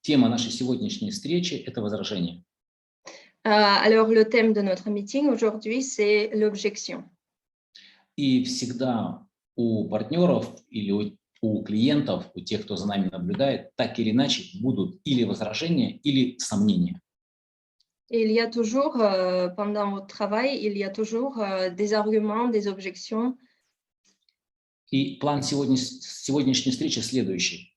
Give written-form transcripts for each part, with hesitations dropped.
Тема нашей сегодняшней встречи – это возражение. Alors, le thème de notre meeting aujourd'hui, c'est l'objection. И всегда у партнеров или у клиентов, у тех, кто за нами наблюдает, так или иначе будут или возражения, или сомнения. Et il y a toujours, pendant votre travail, il y a toujours des arguments, des objections. И план сегодняшней встречи следующий.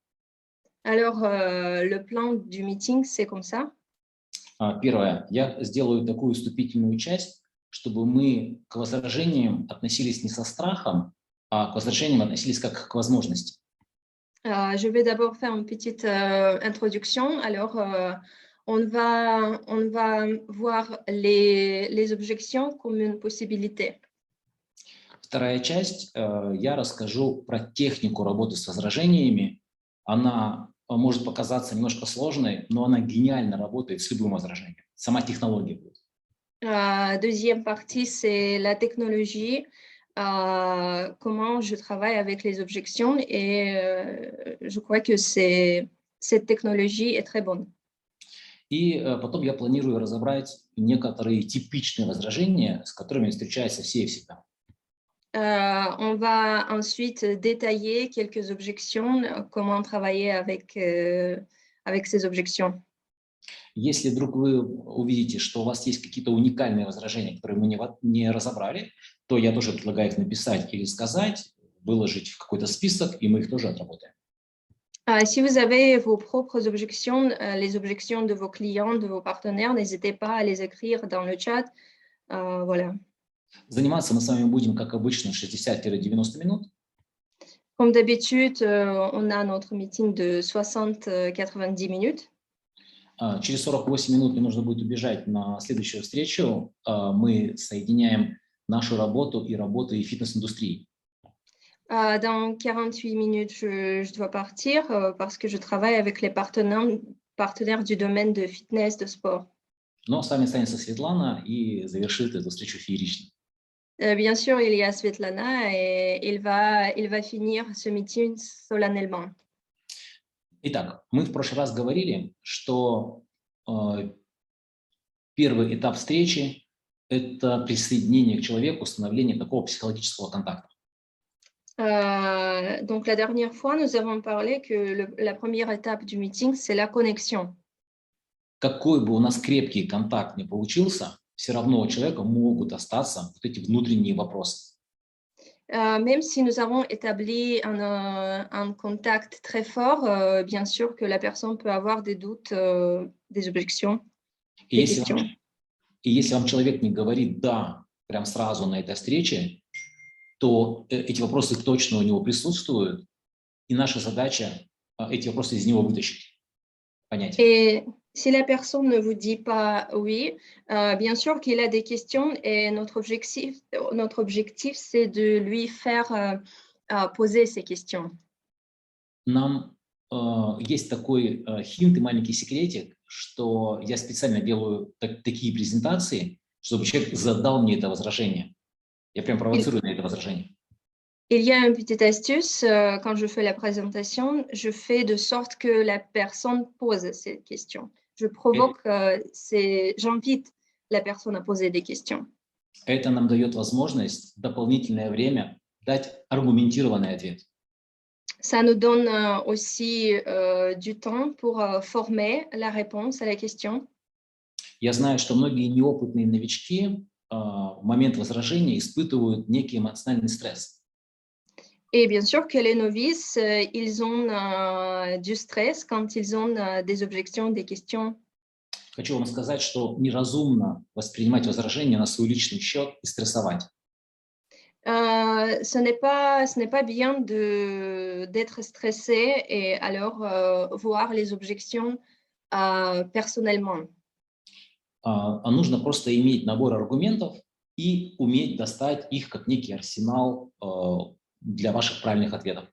Alors, le plan du meeting, c'est comme ça. Первое. Я сделаю такую вступительную часть, чтобы мы к возражениям относились не со страхом, а к возражениям относились как к возможности. Je vais d'abord faire une petite introduction. Alors, on va voir les objections comme une possibilité. Вторая часть, я расскажу про технику работы с возражениями. Она может показаться немножко сложной, но она гениально работает с любым возражением. Сама технология будет. Deuxième partie, c'est la technologie, comment je travaille avec les objections et je crois que cette technologie est très bonne. И потом я планирую разобрать некоторые типичные возражения, с которыми встречаются все и всегда. On va ensuite détailler quelques objections, comment travailler avec ces objections. Если вдруг вы увидите, что у вас есть какие-то уникальные возражения, которые мы не разобрали, то я тоже предлагаю их написать или сказать, выложить в какой-то список, и мы их тоже отработаем. Si vous avez vos propres objections, les objections de vos clients, de vos partenaires, n'hésitez pas à les écrire dans le chat. Voilà. Заниматься мы с вами будем, как обычно, 60-90 минут. Comme d'habitude, on a notre meeting de 60-90 minutes. Через 48 минут мне нужно будет убежать на следующую встречу. Мы соединяем нашу работу и работу и фитнес-индустрии. Dans 48 minutes, je dois partir parce que je travaille avec les partenaires du domaine de fitness, de sport. Но с вами останется Светлана и завершит эту встречу феерично. Bien sûr, il y a Svetlana et il va finir ce meeting solennellement. Итак, мы в прошлый раз говорили, что первый этап встречи – это присоединение к человеку, установление такого психологического контакта. Donc, la dernière fois, nous avons parlé que la première étape du meeting, c'est la connexion. Какой бы у нас крепкий контакт ни получился, все равно у человека могут остаться вот эти внутренние вопросы. Même si nous avons établi un contact très fort, bien sûr que la personne peut avoir des doutes, des objections, des questions. И если вам человек не говорит «да» прям сразу на этой встрече, то эти вопросы точно у него присутствуют, и наша задача эти вопросы из него вытащить, понять. Et si la personne ne vous dit pas oui, bien sûr qu'il a des questions et notre objectif c'est de lui faire poser ces questions. Нам есть такой хинт и маленький секретик, что я специально делаю такие презентации, чтобы человек задал мне это возражение. Я прям провоцирую на это возражение. Il y a une petite astuce, quand je fais la présentation, je fais de sorte que la personne pose cette question. Je provoque, j'invite la personne à poser des questions. Это нам дает возможность дополнительное время дать аргументированный ответ. Ça nous donne aussi du temps pour former la réponse à la question. Я знаю, что многие неопытные новички в момент возражения испытывают некий эмоциональный стресс. Et bien sûr que les novices, ils ont du stress quand ils ont des objections, des questions. Хочу вам сказать, что неразумно воспринимать возражения на свой личный счет и стрессовать. Ce n'est pas bien d'être stressé et alors voir les objections personnellement. А нужно просто иметь набор аргументов и уметь достать их как некий арсенал для ваших правильных ответов.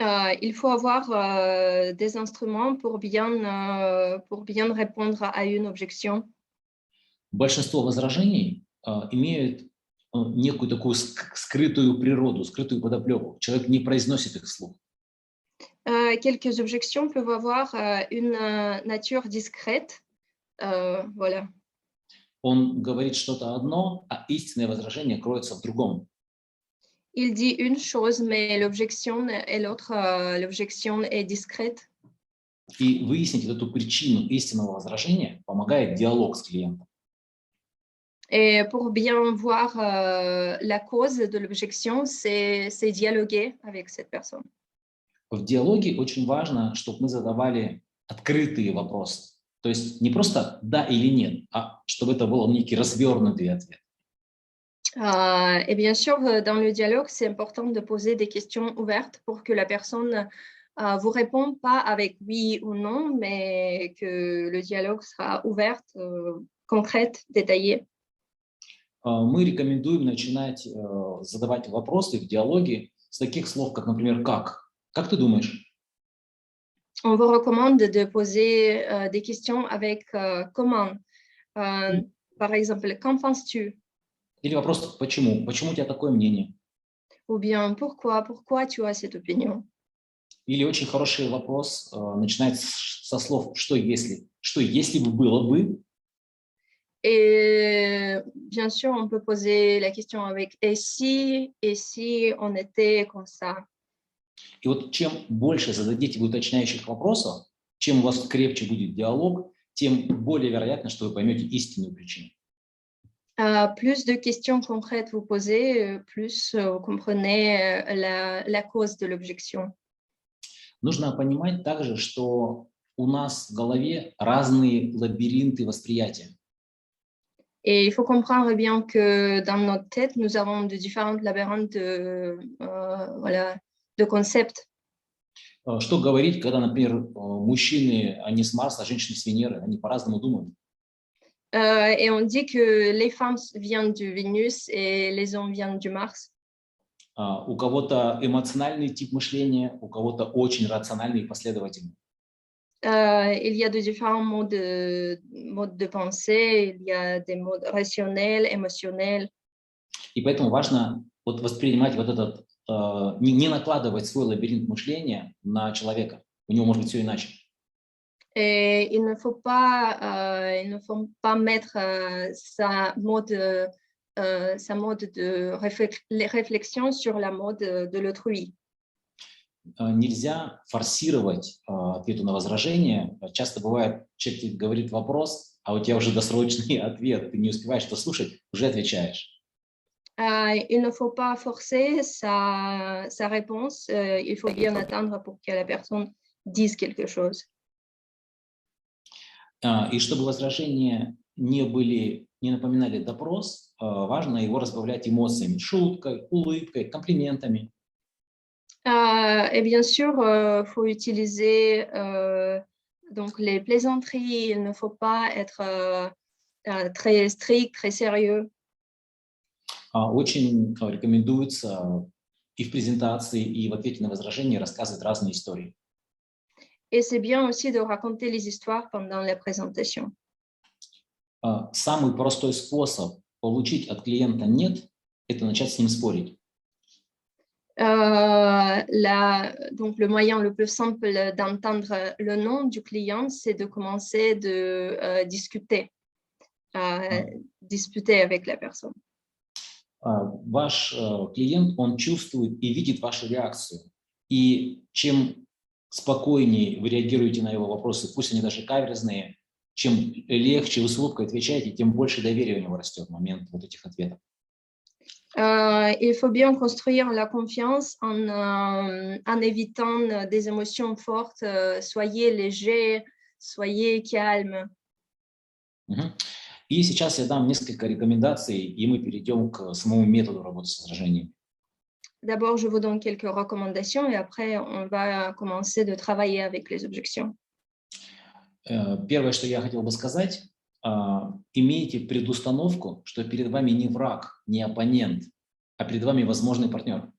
Il faut avoir des instruments pour bien répondre à une objection. Большинство возражений имеют некую такую скрытую природу, скрытую подоплеку. Человек не произносит их вслух. Quelques objections peuvent avoir une nature discrète. Voilà. Он говорит что-то одно, а истинное возражение кроется в другом. Il dit une chose, mais l'objection est l'autre. L'objection est discrète. И выяснить эту причину истинного возражения помогает диалог с клиентом. Et pour bien voir la cause de l'objection, c'est dialoguer avec cette personne. В диалоге очень важно, чтобы мы задавали открытые вопросы. То есть не просто «да» или «нет», а чтобы это был некий развернутый ответ. Et bien sûr, dans le dialogue, c'est important de poser des questions ouvertes pour que la personne vous réponde pas avec oui ou non, mais que le dialogue sera ouvert, concrète, détaillé. Мы рекомендуем начинать задавать вопросы в диалоге с таких слов, как, например, «как». Как ты думаешь? On vous recommande de poser des questions avec comment. Par exemple, qu'en penses-tu? Или вопрос «почему?» Почему у тебя такое мнение? Ou bien pourquoi tu as cette opinion? Или очень хороший вопрос начинается со слов «что если?» Что если бы было бы? Et bien sûr, on peut poser la question avec et si on était comme ça. И вот чем больше зададите вы уточняющих вопросов, чем у вас крепче будет диалог, тем более вероятно, что вы поймете истинную причину. Plus de questions concrètes vous posez, plus vous comprenez la cause de l'objection. Нужно понимать также, что у нас в голове разные лабиринты восприятия. Et il faut comprendre bien que dans notre tête, nous avons de différents labyrinthes de concepts. Что говорить, когда, например, мужчины, они с Марса, а женщины с Венеры, они по-разному думают. Et on dit que les femmes viennent du Vénus et les hommes viennent du Mars. У кого-то эмоциональный тип мышления, у кого-то очень рациональный и последовательный. Il y a de différents modes de pensée, il y a des modes rationnels, émotionnels. И поэтому важно вот воспринимать вот этот, не накладывать свой лабиринт мышления на человека. У него может быть все иначе. Et il ne faut pas mettre sa mode de réflexion sur la mode de l'autrui. Нельзя форсировать ответу на возражение. Часто бывает, человек говорит вопрос, а у тебя уже досрочный ответ, ты не успеваешь дослушать, уже отвечаешь. Il ne faut pas forcer sa réponse. Il faut bien attendre pour que la personne dise quelque chose. И чтобы возражения не напоминали допрос, важно его разбавлять эмоциями, шуткой, улыбкой, комплиментами. Et bien sûr, faut utiliser donc les plaisanteries. Il ne faut pas être très strict, très sérieux. Очень рекомендуется и в презентации, и в ответе на возражения рассказывать разные истории. Et c'est bien aussi de raconter les histoires pendant la présentation. Самый простой способ получить от клиента «нет» – это начать с ним спорить. Donc, le moyen le plus simple d'entendre le non du client, c'est de commencer de discuter avec la personne. Ваш клиент, он чувствует и видит вашу реакцию. И чем спокойнее вы реагируете на его вопросы, пусть они даже каверзные, чем легче вы с улыбкой отвечаете, тем больше доверия у него растет в момент вот этих ответов. Il faut bien construire la confiance en évitant des émotions fortes. Soyez léger, soyez calme. И сейчас я дам несколько рекомендаций, и мы перейдем к самому методу работы с возражениями. D'abord, je vous donne quelques recommandations et après, on va commencer de travailler avec les objections. Первое, что я хотел бы сказать, имейте предустановку, что перед вами не враг, не оппонент, а перед вами возможный партнер.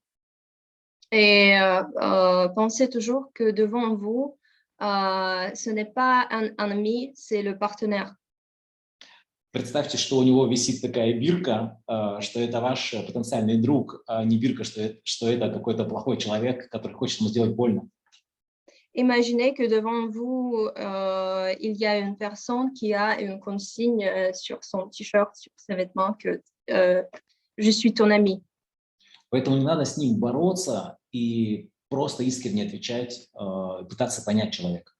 Et pensez toujours que devant vous, ce n'est pas un ennemi, c'est le partenaire. Представьте, что у него висит такая бирка, что это ваш потенциальный друг, а не бирка, что это какой-то плохой человек, который хочет ему сделать больно. Imaginez que devant vous, il y a une personne qui a une consigne sur son t-shirt, sur ses vêtements, que je suis ton ami. Поэтому не надо с ним бороться и просто искренне отвечать, пытаться понять человека.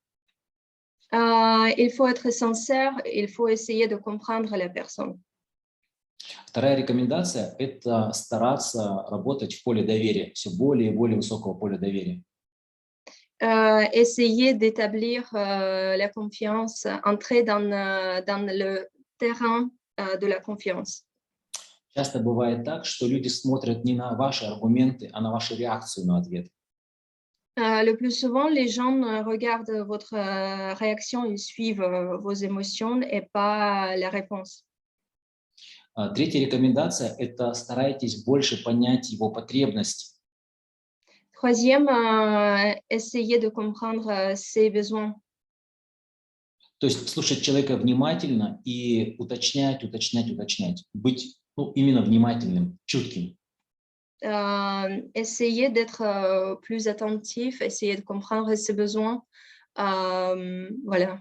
Il faut être sincère, il faut essayer de comprendre la personne. Вторая рекомендация – это стараться работать в поле доверия, все более и более высокого поля доверия. Essayer d'établir la confiance, entrer dans le terrain de la confiance. Часто бывает так, что люди смотрят не на ваши аргументы, а на вашу реакцию на ответ. Le plus souvent, les gens regardent votre réaction, ils suivent vos émotions et pas la réponse. Третья рекомендация – это старайтесь больше понять его потребности. Troisième, essayer de comprendre ses besoins. То есть слушать человека внимательно и уточнять. Быть именно внимательным, чутким. Essayer d'être plus attentif, essayer de comprendre ses besoins. Voilà.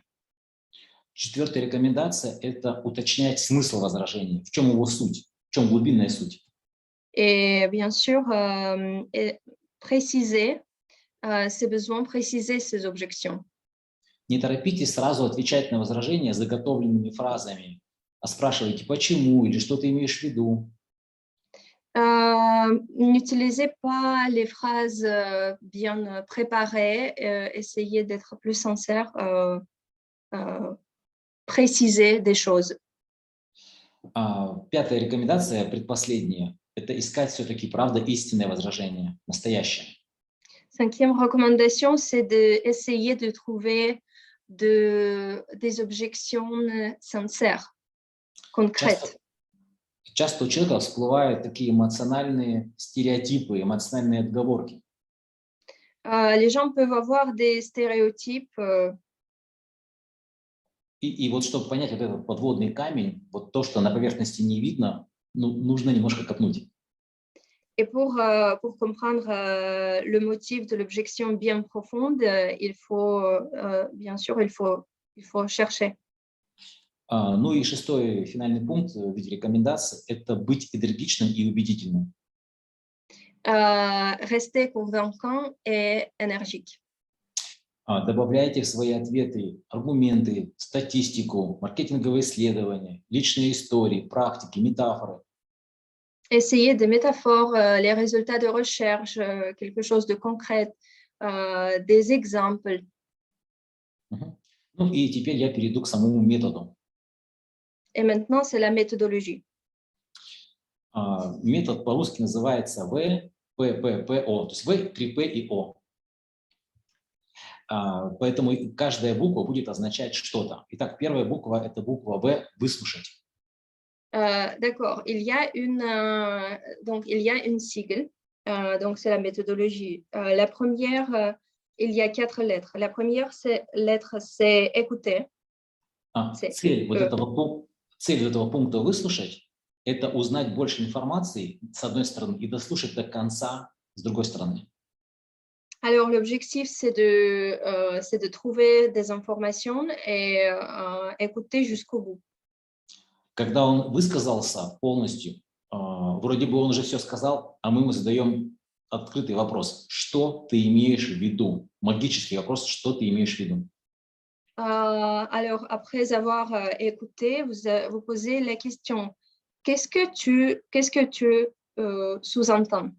Четвертая рекомендация – это уточнять смысл возражения, в чем его суть, в чем глубинная суть. Et bien sûr, préciser ses besoins, préciser ses objections. Не торопитесь сразу отвечать на возражения заготовленными фразами, а спрашивайте, почему или что ты имеешь в виду. N'utilisez pas les phrases bien préparées, essayez d'être plus sincère, préciser des choses. Пятая рекомендация, предпоследняя, это искать все-таки, правда, истинное возражение, настоящее. Cinquième recommandation, c'est d'essayer de trouver des objections sincères, concrètes. Часто у человека всплывают такие эмоциональные стереотипы, эмоциональные отговорки. Les gens peuvent avoir des stéréotypes. И вот чтобы понять вот этот подводный камень, вот то, что на поверхности не видно, нужно немножко копнуть. Et pour comprendre le motif de l'objection bien profonde, il faut, bien sûr, il faut chercher. Ну и шестой финальный пункт в виде рекомендаций – это быть энергичным и убедительным. Rester convaincant et énergique. Добавляйте в свои ответы аргументы, статистику, маркетинговые исследования, личные истории, практики, метафоры. Essayez des métaphores, les résultats de recherche, quelque chose de concret, des exemples. Ну и теперь я перейду к самому методу. Et maintenant, c'est la méthodologie. Метод по-русски называется ВПППО, то есть В, 3П и О. Поэтому каждая буква будет означать что-то. Итак, первая буква – это буква В – выслушать. D'accord. Il y a une sigle, donc c'est la méthodologie. La première, il y a 4 lettres. La première lettre, c'est écouter. Цель этого пункта «выслушать» – это узнать больше информации, с одной стороны, и дослушать до конца, с другой стороны. Alors, l'objectif, c'est de trouver des informations et écouter jusqu'au bout. Когда он высказался полностью, вроде бы он уже все сказал, а мы ему задаем открытый вопрос. Что ты имеешь в виду? Магический вопрос, что ты имеешь в виду? Alors, après avoir écouté, vous posez la question. Qu'est-ce que tu sous-entends?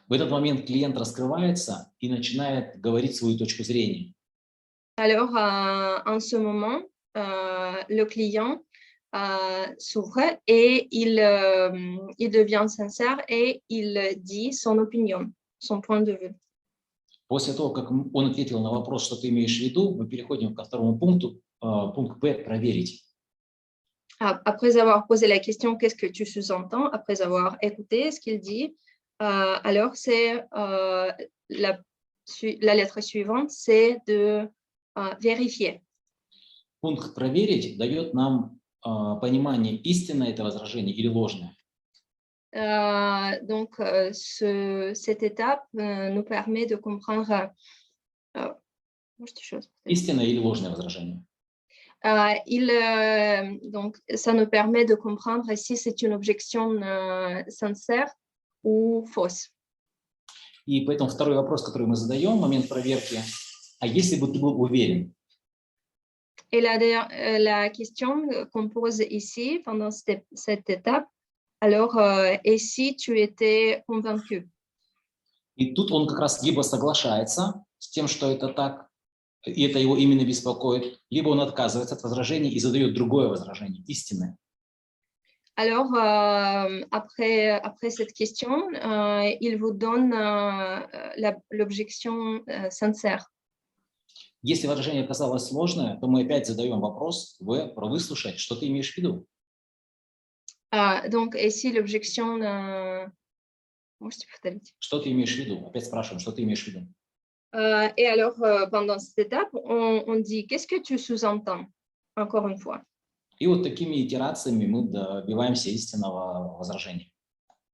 В этот момент клиент раскрывается и начинает говорить свою точку зрения. Alors, en ce moment, le client s'ouvre et il devient sincère et il dit son opinion, son point de vue. После того, как он ответил на вопрос, что ты имеешь в виду, мы переходим ко второму пункту, пункт П – проверить. Après avoir posé la question, qu'est-ce que tu sous-entends, après avoir écouté ce qu'il dit, alors c'est la lettre suivante, c'est de vérifier. Пункт «проверить» дает нам понимание, истинное это возражение или ложное. Donc, cette étape nous permet de comprendre Может, еще раз повторить. Истинное или ложное возражение? Donc, ça nous permet de comprendre si c'est une objection sincère ou fausse. И поэтому второй вопрос, который мы задаем в момент проверки, а если бы ты был уверен? Et la question qu'on pose ici, pendant cette étape, alors, et si tu étais convaincu? И тут он как раз либо соглашается с тем, что это так, и это его именно беспокоит, либо он отказывается от возражений и задает другое возражение, истинное. Alors, après cette question, il vous donne l'objection sincère. Если возражение оказалось сложное, то мы опять задаем вопрос про выслушать, что ты имеешь в виду. Donc, et si l'objection... Можете повторить? Что ты имеешь в виду? Опять спрашиваем, что ты имеешь в виду. Et alors, pendant cette étape, on dit, qu'est-ce que tu sous-entends? Encore une fois. И вот такими итерациями мы добиваемся истинного возражения.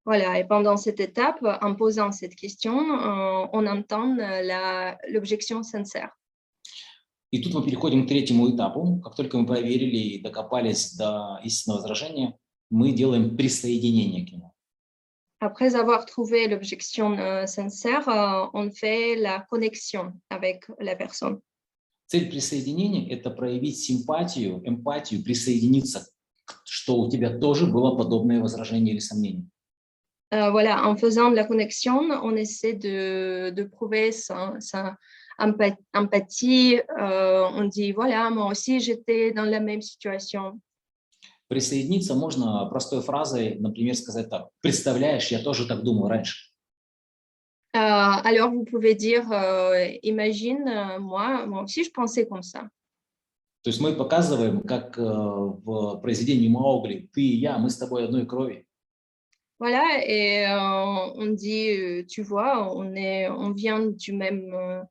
Voilà, et pendant cette étape, en posant cette question, on entend l'objection sincère. И тут мы переходим к третьему этапу. Как только мы проверили и докопались до истинного возражения, мы делаем присоединение к нему. Après avoir trouvé l'objection sincère, on fait la connexion avec la personne. Цель присоединения – это проявить симпатию, эмпатию, присоединиться, что у тебя тоже было подобное возражение или сомнение. Voilà, en faisant de la connexion, on essaie de prouver sa empathie. On dit, voilà, moi aussi, j'étais dans la même situation. Присоединиться можно простой фразой, например, сказать так: «Представляешь, я тоже так думал раньше». Alors, vous pouvez dire, imagine, moi aussi, je pensais comme ça. То есть мы показываем, как в произведении Маугли, ты и я, мы с тобой одной крови. Voilà, et on dit, tu vois, on vient du même,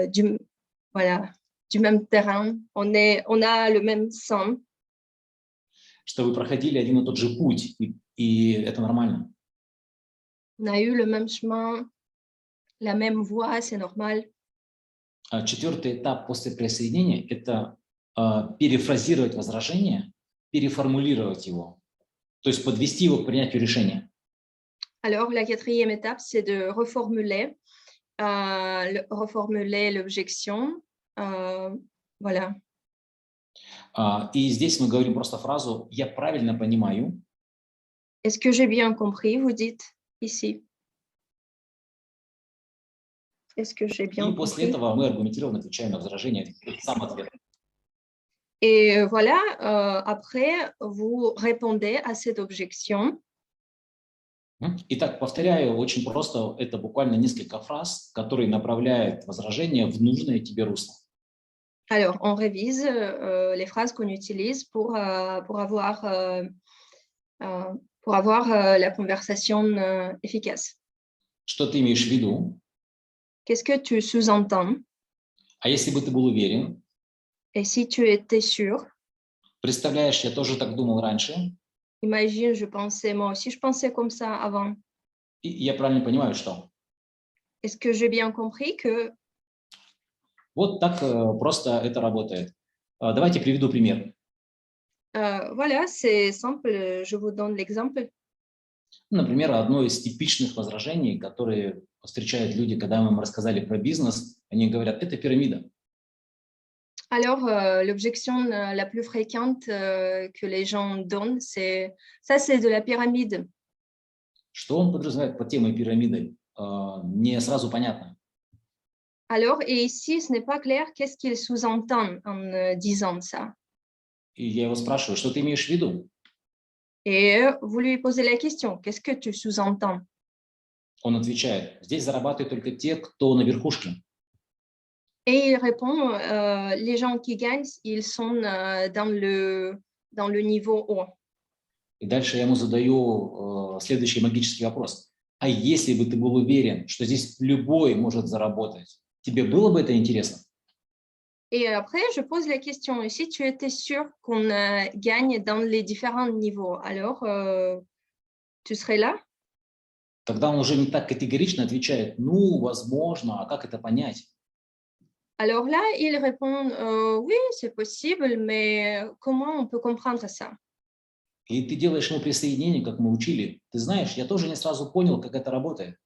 du même terrain, on a le même sang. Что вы проходили один и тот же путь, и это нормально. On a eu le même chemin, la même voie, c'est normal. Четвертый этап после присоединения – это перефразировать возражение, переформулировать его, то есть подвести его к принятию решения. Alors, la quatrième étape, c'est de reformuler l'objection. Voilà. И здесь мы говорим просто фразу «я правильно понимаю». Est-ce que j'ai bien compris, vous dites ici? Est-ce que j'ai bien compris? И после этого мы аргументированно отвечаем на возражение, сам ответ. Et voilà, après, vous répondez à cette objection. Итак, повторяю, очень просто, это буквально несколько фраз, которые направляют возражение в нужное тебе русло. Alors, on révise les phrases qu'on utilise pour avoir la conversation efficace. Что ты имеешь в виду? Qu'est-ce que tu sous-entends? А если бы ты был уверен? Et si tu étais sûr? Представляешь, я тоже так думал раньше. Imagine, moi aussi, je pensais comme ça avant. И я правильно понимаю, что? Est-ce que j'ai bien compris que... Вот так просто это работает. Давайте приведу пример. Voilà, c'est simple, je vous donne l'exemple. Например, одно из типичных возражений, которые встречают люди, когда мы им рассказали про бизнес, они говорят, это пирамида. Alors, l'objection la plus fréquente que les gens donnent, c'est de la pyramide. Что он подразумевает под темой пирамиды? Не сразу понятно. Alors, et ici, ce n'est pas clair qu'est-ce qu'il sous-entend en disant ça. И я его спрашиваю, что ты имеешь в виду? Et vous lui posez la question, qu'est-ce que tu sous-entends? Он отвечает, здесь зарабатывают только те, кто на верхушке. Et il répond, les gens qui gagnent, ils sont dans le niveau haut. И дальше я ему задаю следующий магический вопрос. А если бы ты был уверен, что здесь любой может заработать, тебе было бы это интересно? Et après, je pose la question, et si tu étais sûr qu'on gagne dans les différents niveaux, alors tu serais là? Тогда он уже не так категорично отвечает, ну, возможно, а как это понять? Alors là, ils répondent, oui, c'est possible, mais comment on peut comprendre ça? И ты делаешь ему присоединение, как мы учили. Ты знаешь, я тоже не сразу понял, как это работает.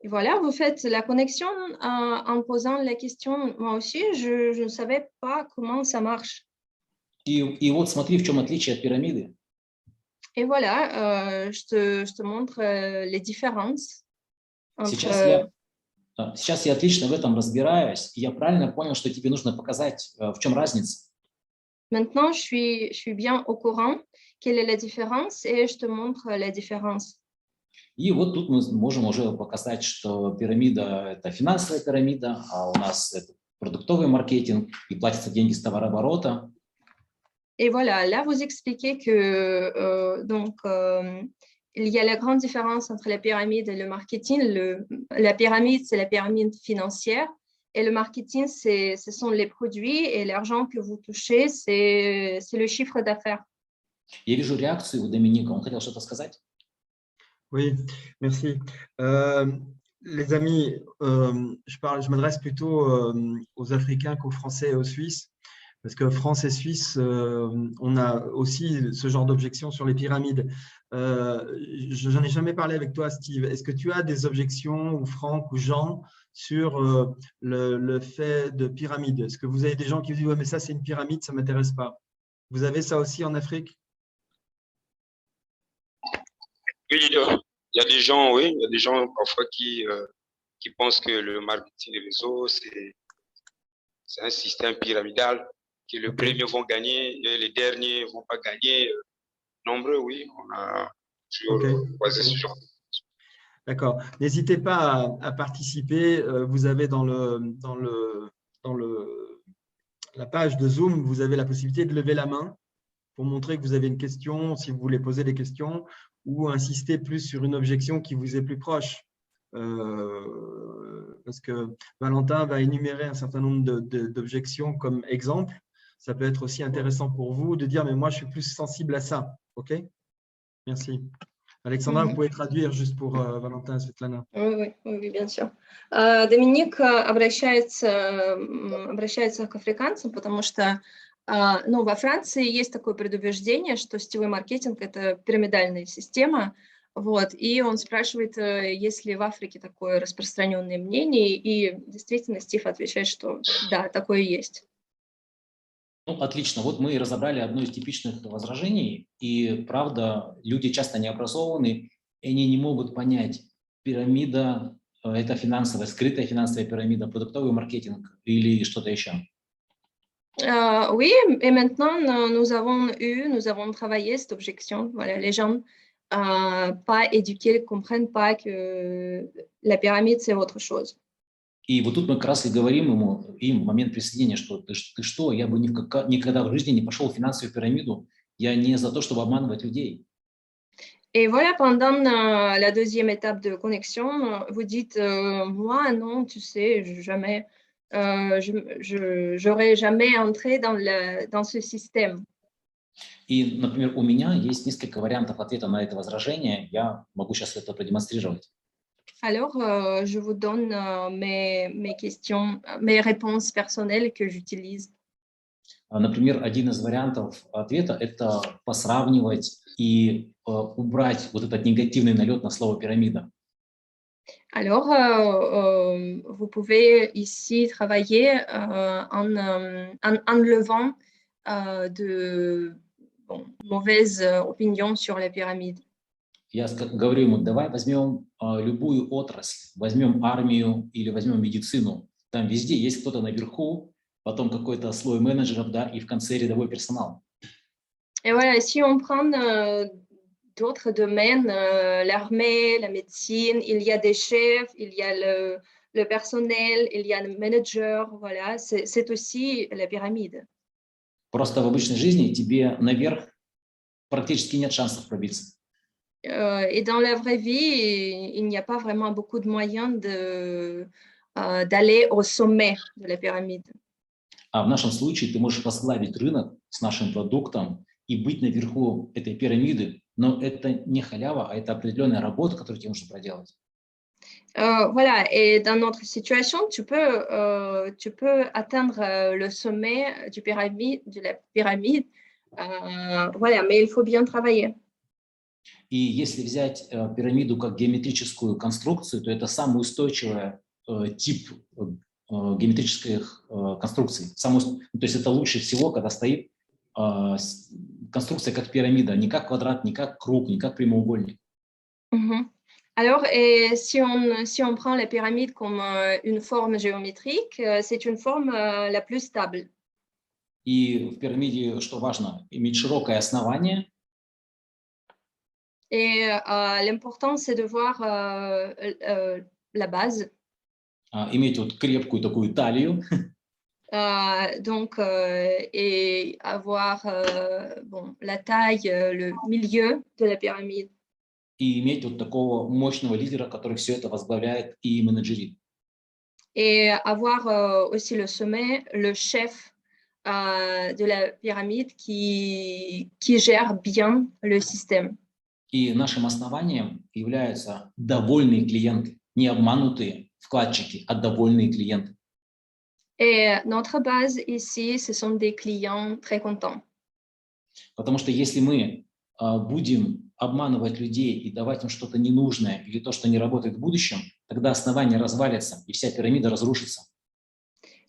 Et voilà, vous faites la connexion en posant la question. Moi aussi, je ne savais pas comment ça marche. И вот смотри, в чем отличие от пирамиды. Et voilà, je te montre les différences entre. Сейчас я отлично в этом разбираюсь, и я правильно понял, что тебе нужно показать, в чем разница. Maintenant, je suis bien au courant quelle est la différence et je te montre la différence. И вот тут мы можем уже показать, что пирамида – это финансовая пирамида, а у нас это продуктовый маркетинг, и платятся деньги с товарооборота. Et voilà, là, vous expliquez que il y a la grande différence entre la pyramide et le marketing. La pyramide, c'est la pyramide financière et le marketing, ce sont les produits et l'argent que vous touchez, c'est le chiffre d'affaires. Я вижу реакцию у Доминика. Он хотел что-то сказать? Oui, merci. Les amis, je m'adresse plutôt aux Africains qu'aux Français et aux Suisses, parce que France et Suisse, on a aussi ce genre d'objection sur les pyramides. Je n'en ai jamais parlé avec toi, Steve. Est-ce que tu as des objections, ou Franck, ou Jean, sur le fait de pyramide? Est-ce que vous avez des gens qui vous disent « ouais, mais ça, c'est une pyramide, ça ne m'intéresse pas ». Vous avez ça aussi en Afrique? Oui, il y a des gens, oui, il y a des gens parfois qui pensent que le marketing des réseaux, c'est un système pyramidal, que les premiers vont gagner et les derniers ne vont pas gagner. Nombreux, oui, on a toujours croisé ce genre. D'accord. N'hésitez pas à participer. Vous avez dans la page de Zoom, vous avez la possibilité de lever la main pour montrer que vous avez une question, si vous voulez poser des questions, ou insister plus sur une objection qui vous est plus proche. Parce que Valentin va énumérer un certain nombre d'objections comme exemple. Ça peut être aussi intéressant pour vous de dire « mais moi, je suis plus sensible à ça ». OK? Merci. Alexandra, vous pouvez traduire juste pour Valentin et Svetlana. Oui, bien sûr. Доминик обращается к африканцам, потому что во Франции есть такое предубеждение, что сетевой маркетинг – это пирамидальная система. Вот, и он спрашивает, есть ли в Африке такое распространенное мнение, и действительно Стив отвечает, что да, такое есть. Ну, отлично. Вот мы и разобрали одно из типичных возражений. И, правда, люди часто не образованы, и они не могут понять, пирамида – это финансовая, скрытая финансовая пирамида, продуктовый маркетинг или что-то еще. Oui, et maintenant, nous avons travaillé cette objection. Voilà, les gens pas éduqués ne comprennent pas que la pyramide, c'est autre chose. И вот тут мы как раз и говорим им в момент присоединения, что ты что, я бы никогда в жизни не пошел в финансовую пирамиду, я не за то, чтобы обманывать людей. Et voilà, pendant la deuxième étape de connexion, vous dites, moi, non, tu sais, jamais, j'aurais jamais entré dans ce système. И, например, у меня есть несколько вариантов ответа на это возражение, я могу сейчас это продемонстрировать. Alors, je vous donne mes questions, mes réponses personnelles que j'utilise. Например, один из вариантов ответа – это посравнивать и убрать вот этот негативный налет на слово «пирамида». Alors, vous pouvez ici travailler en enlevant de mauvaises opinions sur la pyramide. Я говорю ему, давай возьмем любую отрасль, возьмем армию или возьмем медицину. Там везде есть кто-то наверху, потом какой-то слой менеджеров, да, и в конце рядовой персонал. Et voilà, si on prend d'autres domaines, l'armée, la médecine, il y a des chefs, il y a le personnel, il y a le manager, voilà, c'est aussi la pyramide. Просто в обычной жизни тебе наверх практически нет шансов пробиться. Et dans la vraie vie, il n'y a pas vraiment beaucoup de moyens d'aller au sommet de la pyramide. А в нашем случае ты можешь возглавить рынок с нашим продуктом и быть наверху этой пирамиды, но это не халява, а это определенная работа, которую тебе нужно проделать. Voilà, et dans notre situation, tu peux atteindre le sommet de la pyramide, voilà, mais il faut bien travailler. И если взять пирамиду как геометрическую конструкцию, то это самый устойчивый тип геометрических конструкций. То есть это лучше всего, когда стоит конструкция как пирамида, не как квадрат, не как круг, не как прямоугольник. Alors, et si on prend la pyramide comme une forme géométrique, c'est une forme la plus stable. И в пирамиде, что важно, иметь широкое основание. Et l'important, c'est de voir la base. Иметь вот крепкую такую талию. Donc, et avoir bon, la taille, le milieu de la pyramide. И иметь вот такого мощного лидера, который все это возглавляет и менеджерит. Et avoir aussi le sommet, le chef de la pyramide qui gère bien le système. И нашим основанием являются довольные клиенты, не обманутые вкладчики, а довольные клиенты. Et notre base ici, ce sont des clients très contents. Потому что если мы будем обманывать людей и давать им что-то ненужное или то, что не работает в будущем, тогда основание развалится и вся пирамида разрушится.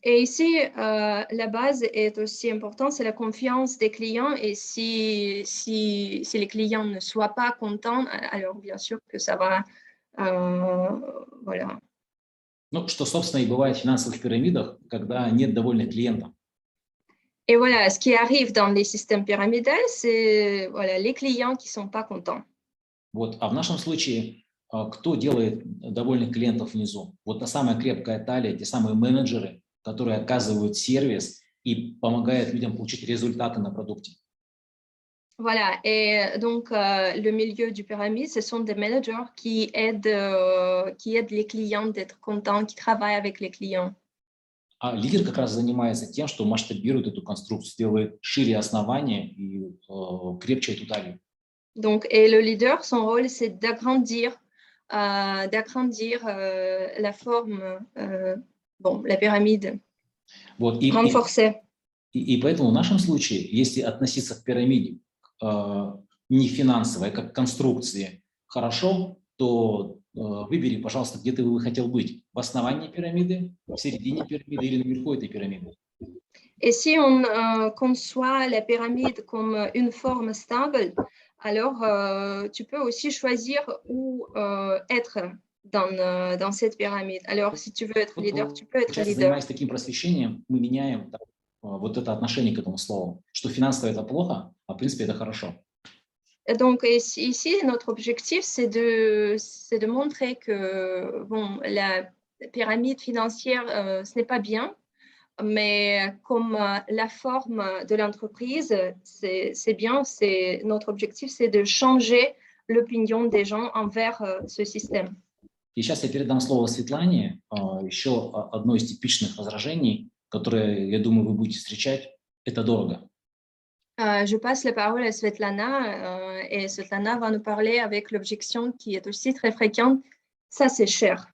Et ici, la base est aussi importante, c'est la confiance des clients. Et si les clients ne soient pas contents, alors bien sûr que ça va, voilà. Ну, что, собственно, и бывает в финансовых пирамидах, когда нет довольных клиентов. Et voilà, ce qui arrive dans les systèmes pyramidales, c'est voilà, les clients qui ne sont pas contents. Вот. А в нашем случае, кто делает довольных клиентов внизу? Вот та самая крепкая талия, те самые менеджеры, которые оказывают сервис и помогают людям получить результаты на продукте. Voilà, et donc le milieu du pyramide, ce sont des managers qui aident les clients d'être contents, qui travaillent avec les clients. А лидер как раз занимается тем, что масштабирует эту конструкцию, делает шире основания и крепче эту талию. Donc, et le leader, son rôle, c'est d'agrandir la forme, bon, la pyramide, Вот. renforcer. И поэтому в нашем случае, если относиться к пирамиде не финансовой, а как к конструкции хорошо, то выбери, пожалуйста, где ты бы хотел быть. В основании пирамиды, в середине пирамиды или наверху этой пирамиды. Et si on conçoit la pyramide comme une forme stable, alors tu peux aussi choisir où être dans cette pyramide. Alors, si tu veux être leader, tu peux être Сейчас, leader. занимаясь таким просвещением, мы меняем вот это отношение к этому слову, что финансово это плохо, а в принципе это хорошо. Donc, ici, notre objectif, c'est de montrer que bon, la pyramide financière, ce n'est pas bien, mais comme la forme de l'entreprise, c'est bien. Notre objectif, c'est de changer l'opinion des gens envers ce système. И сейчас я передам слово Светлане, еще одно из типичных возражений, которое, я думаю, вы будете встречать, это дорого. Je passe la parole à Svetlana et Svetlana va nous parler avec l'objection qui est aussi très fréquente. Ça, c'est cher.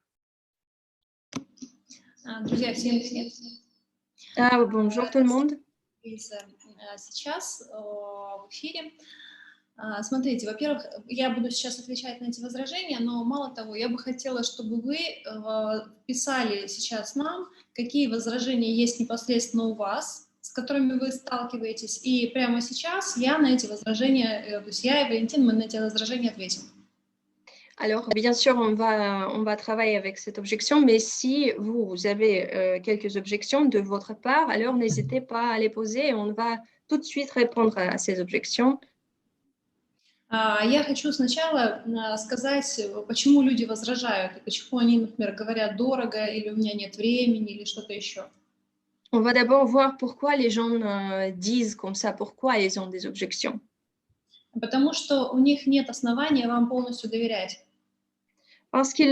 Друзья, всем привет. Bonjour tout le monde. Сейчас в эфире. Смотрите, во-первых, я буду сейчас отвечать на эти возражения, но мало того, я бы хотела, чтобы вы писали сейчас нам, какие возражения есть непосредственно у вас, с которыми вы сталкиваетесь, и прямо сейчас я на эти возражения, то есть я и Валентин, мы на эти возражения ответим. Alors, bien sûr, on va travailler avec cette objection, mais si vous avez quelques objections de votre part, alors n'hésitez pas à les poser et on va tout de suite répondre à ces objections. Я хочу сначала сказать, почему люди возражают, и почему они, например, говорят дорого, или у меня нет времени, или что-то еще. On va d'abord voir pourquoi les gens disent comme ça, pourquoi ils ont des objections. Потому что у них нет основания вам полностью доверять. Parce qu'ils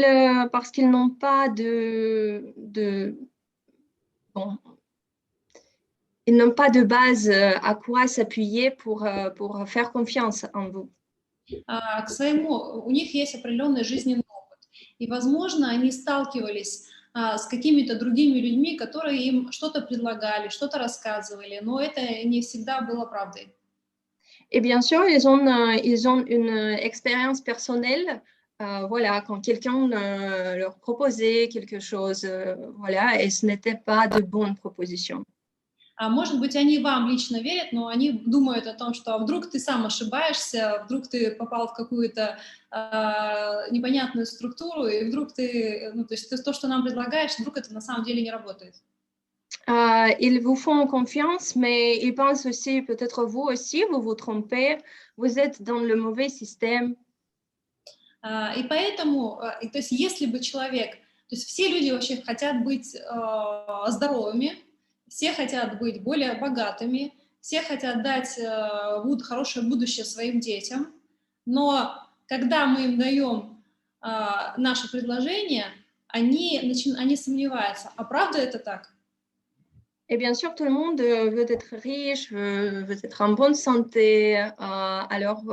n'ont pas bon, ils n'ont pas de base à quoi s'appuyer pour faire confiance en vous. У них есть определенный жизненный опыт, И, возможно, они сталкивались с какими-то другими людьми, которые им что-то предлагали, что-то рассказывали, но это не всегда было правдой. Et bien sûr, ils ont une expérience personnelle. Voilà, quand quelqu'un leur proposait quelque chose, voilà, et ce n'était pas de bonnes propositions. А может быть, они вам лично верят, но они думают о том, что вдруг ты сам ошибаешься, вдруг ты попал в какую-то непонятную структуру, и вдруг ты, ну, то есть то, что нам предлагаешь, вдруг это на самом деле не работает. Ils vous font confiance, mais ils pensent aussi, peut-être vous aussi, vous vous trompez, vous êtes dans le mauvais système. И поэтому, то есть если бы человек, то есть все люди вообще хотят быть здоровыми, все хотят быть более богатыми, все хотят дать хорошее будущее своим детям, но когда мы им даем наше предложение, они сомневаются, а правда это так? Et bien sûr, tout le monde veut être riche, veut être en bonne santé, alors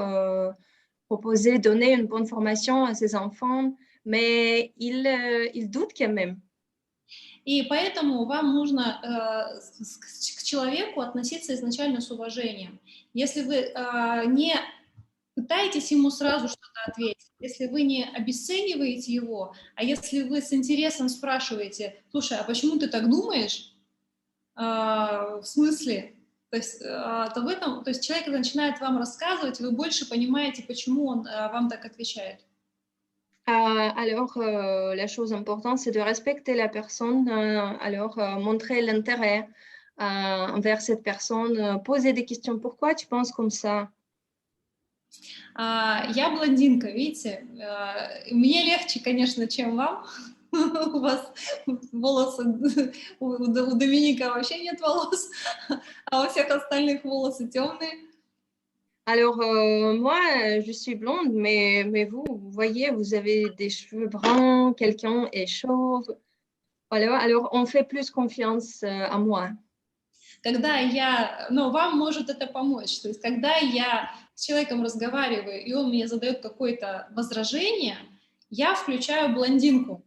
proposer, donner une bonne formation à ses enfants, mais ils doutent quand même. И поэтому вам нужно к человеку относиться изначально с уважением. Если вы не пытаетесь ему сразу что-то ответить, если вы не обесцениваете его, а если вы с интересом спрашиваете, слушай, а почему ты так думаешь? В смысле? То есть, то есть человек начинает вам рассказывать, и вы больше понимаете, почему он вам так отвечает. Alors, la chose importante, c'est de respecter la personne, alors montrer l'intérêt envers cette personne, poser des questions. Pourquoi tu penses comme ça? Я блондинка, видите? Мне легче, конечно, чем вам. У вас волосы, у Доминика вообще нет волос, а у всех остальных волосы темные. Alors, moi, je suis blonde, mais vous voyez, vous avez des cheveux bruns, quelqu'un est chauve. Voilà, alors on fait plus confiance à moi. Но вам может это помочь. То есть, когда я с человеком разговариваю, и он мне задает какое-то возражение, я включаю блондинку.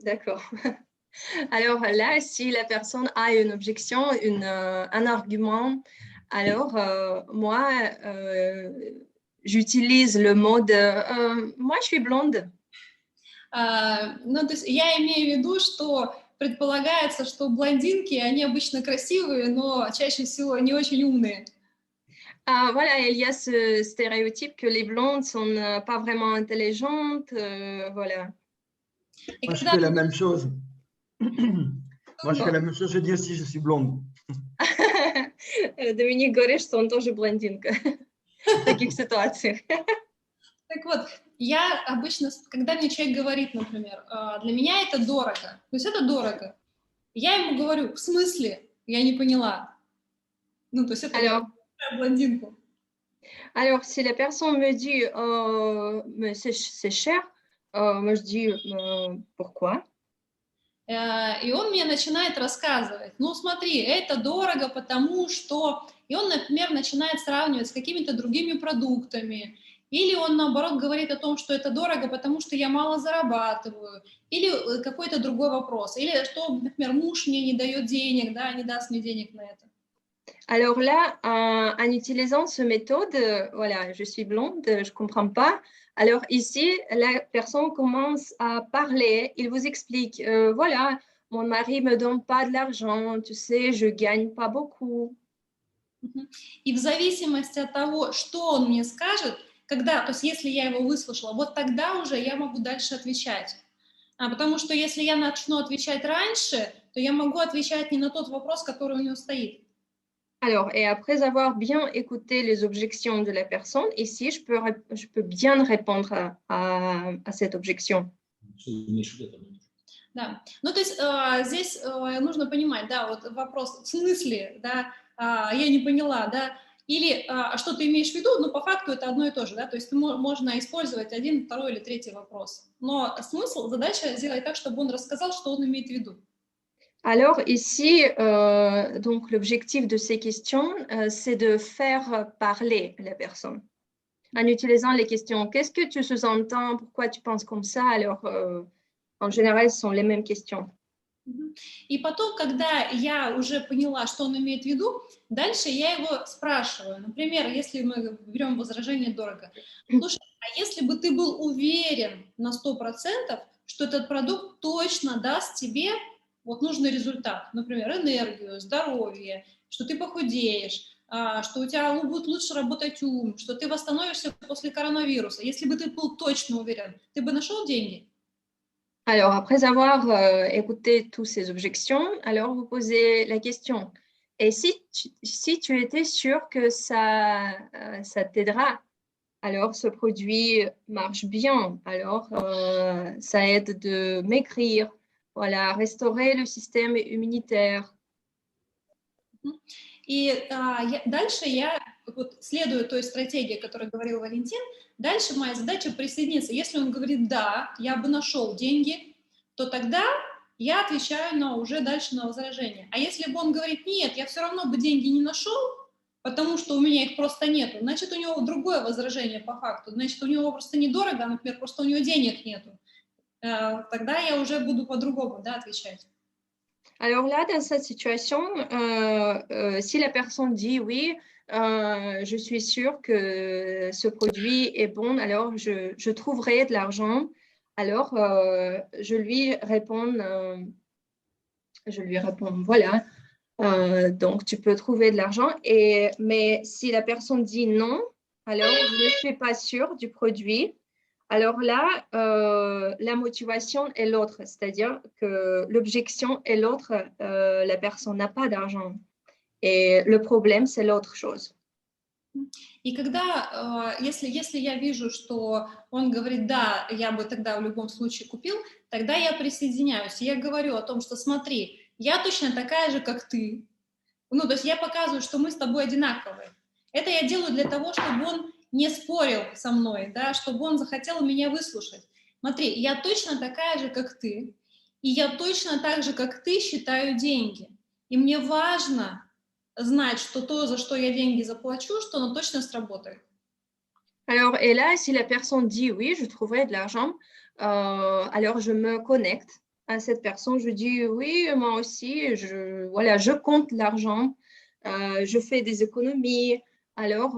D'accord. Alors là, si la personne a une objection, un argument, alors moi, j'utilise le mode moi, je suis blonde. Ну, то есть я имею в виду, что предполагается, что блондинки, они обычно красивые, но чаще всего не очень умные. Voilà, il y a ce stéréotype que les blondes sont pas vraiment intelligentes, voilà. Moi, je fais la même chose. Moi, je fais la même chose, je dis aussi, je suis blonde. Доминик говорит, что он тоже блондинка в таких ситуациях. Так вот, я обычно, когда мне человек говорит, например, для меня это дорого, то есть это дорого, я ему говорю, в смысле? Я не поняла. Ну, то есть это блондинку. Alors, si la personne me dit, mais c'est cher, moi je dis, pourquoi? И он мне начинает рассказывать, ну смотри, это дорого, потому что... И он, например, начинает сравнивать с какими-то другими продуктами, или он, наоборот, говорит о том, что это дорого, потому что я мало зарабатываю, или какой-то другой вопрос, или что, например, муж мне не дает денег, да, не даст мне денег на это. Alors là, en utilisant cette méthode, voilà, je suis blonde, je ne comprends pas. Alors ici, la personne commence à parler, il vous explique, voilà, mon mari ne me donne pas de l'argent, tu sais, je ne gagne pas beaucoup. И в зависимости от того, что он мне скажет, когда, то есть если я его выслушала, вот тогда уже я могу дальше отвечать. Потому что если я начну отвечать раньше, то я могу отвечать не на тот вопрос, который у него стоит. Alors, et après avoir bien écouté les objections de la personne, ici, je peux bien répondre à cette objection. Да, ну то есть здесь нужно понимать, да, вот вопрос, в смысле, да, я не поняла, да, или что ты имеешь в виду, но по факту это одно и то же, да, то есть можно использовать один, второй или третий вопрос, но смысл, задача сделать так, чтобы он рассказал, что он имеет в виду. Alors ici, donc l'objectif de ces questions, c'est de faire parler la personne. en utilisant les questions. Qu'est-ce que tu sous-entends? Pourquoi tu penses comme ça? Alors, en général, ce sont les mêmes questions. И потом, когда я уже поняла, что он имеет в виду, дальше я его спрашиваю. Например, если мы берем возражение дорого. Слушай, а если бы ты был уверен на 100%, что этот продукт точно даст тебе вот нужный результат, например, энергию, здоровье, что ты похудеешь, что у тебя будет лучше работать ум, что ты восстановишься после коронавируса. Если бы ты был точно уверен, ты бы нашел деньги? Alors, après avoir écouté toutes ces objections, alors vous posez la question. Et si tu étais sûr que ça t'aidera, alors ce produit marche bien, alors ça aide de maigrir, voilà, restaurer le système immunitaire. И дальше я вот следую той стратегии, о которой говорил Валентин. Дальше моя задача присоединиться. Если он говорит «да, я бы нашел деньги», то тогда я отвечаю уже дальше на возражение. А если бы он говорит «нет, я все равно бы деньги не нашел, потому что у меня их просто нету», значит, у него другое возражение по факту. Значит, у него просто недорого, а, например, просто у него денег нету. Тогда я уже буду по-другому, да, отвечать. Alors là, dans cette situation, si la personne dit oui, je suis sûre que ce produit est bon, alors je trouverai de l'argent. Alors, je lui réponds, voilà, donc tu peux trouver de l'argent. Mais si la personne dit non, alors je ne suis pas sûre du produit. Alors là, la motivation est l'autre, c'est-à-dire que l'objection est l'autre, la personne n'a pas d'argent. Et le problème, c'est l'autre chose. И когда, если я вижу, что он говорит «да, я бы тогда в любом случае купил», тогда я присоединяюсь. И я говорю о том, что смотри, я точно такая же, как ты. Ну, то есть я показываю, что мы с тобой одинаковые. Это я делаю для того, чтобы он не спорил со мной, да, чтобы он захотел меня выслушать. Смотри, я точно такая же, как ты, и я точно так же, как ты, считаю деньги. И мне важно знать, что то, за что я деньги заплачу, что оно точно сработает. Alors, et là, si la personne dit oui, je trouverai de l'argent, alors je me connecte à cette personne, je dis oui, moi aussi, je compte l'argent, je fais des économies. Alors,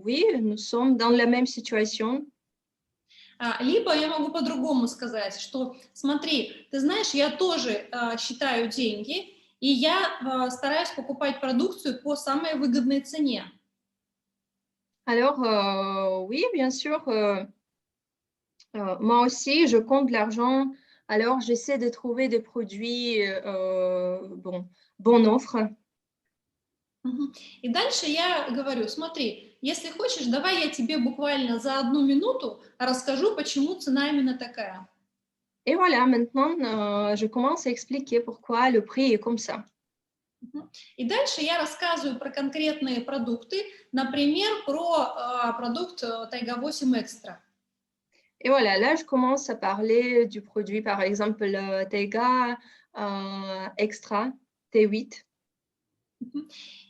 oui, nous sommes dans la même situation. Либо я могу по-другому сказать, что смотри, ты знаешь, я тоже считаю деньги, и я стараюсь покупать продукцию по самой выгодной цене. Alors, oui, bien sûr, moi aussi, je compte l'argent. Alors, j'essaie de trouver des produits, bonne offre. И дальше я говорю, смотри, если хочешь, давай я тебе буквально за 1 минуту расскажу, почему цена именно такая. Et voilà, maintenant, je commence à expliquer pourquoi le prix est comme ça. И дальше я рассказываю про конкретные продукты, например, про продукт Taiga 8 Extra. Et voilà, là, je commence à parler du produit, par exemple, le Taiga Extra T8.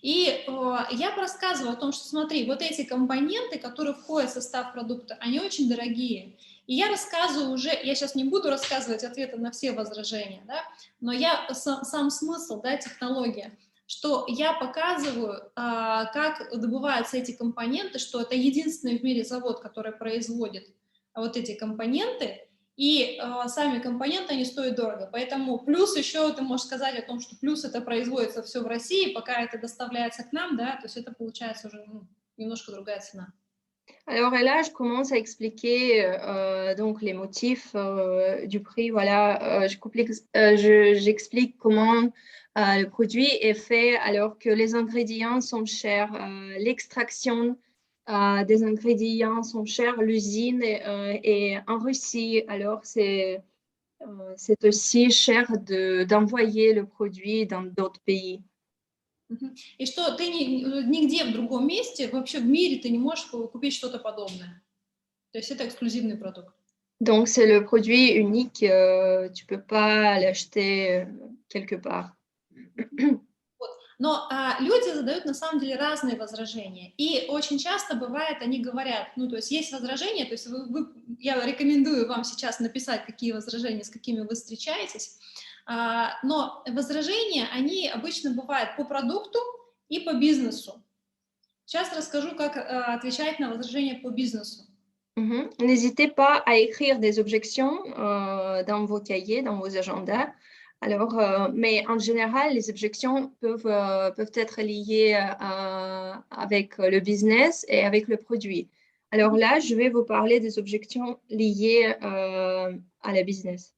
И я рассказываю о том, что смотри, вот эти компоненты, которые входят в состав продукта, они очень дорогие. И я рассказываю уже, я сейчас не буду рассказывать ответы на все возражения, да, но сам смысл, да, технология, что я показываю, как добываются эти компоненты, что это единственный в мире завод, который производит вот эти компоненты, и сами компоненты, они стоят дорого. Поэтому плюс еще ты можешь сказать о том, что плюс это производится все в России, пока это доставляется к нам, да, то есть это получается уже немножко другая цена. Alors, et là, je commence à expliquer donc les motifs du prix. Voilà, j'explique comment le produit est fait alors que les ingrédients sont chers, l'extraction des ingrédients sont chers, l'usine est en Russie, alors c'est aussi cher d'envoyer le produit dans d'autres pays. И что ты нигде в другом месте, вообще в мире, ты не можешь купить что-то подобное. То есть это эксклюзивный продукт. Donc, c'est le produit unique, tu ne peux pas l'acheter quelque part. Но люди задают на самом деле разные возражения. И очень часто бывает, они говорят, ну, то есть возражения, то есть я рекомендую вам сейчас написать, какие возражения, с какими вы встречаетесь. Но возражения, они обычно бывают по продукту и по бизнесу. Сейчас расскажу, как отвечать на возражения по бизнесу. N'hésitez pas à écrire des objections dans vos cahiers, dans vos agendas. Alors, mais en général, les objections peuvent être liées avec le business et avec le produit. Alors là, je vais vous parler des objections liées à la business.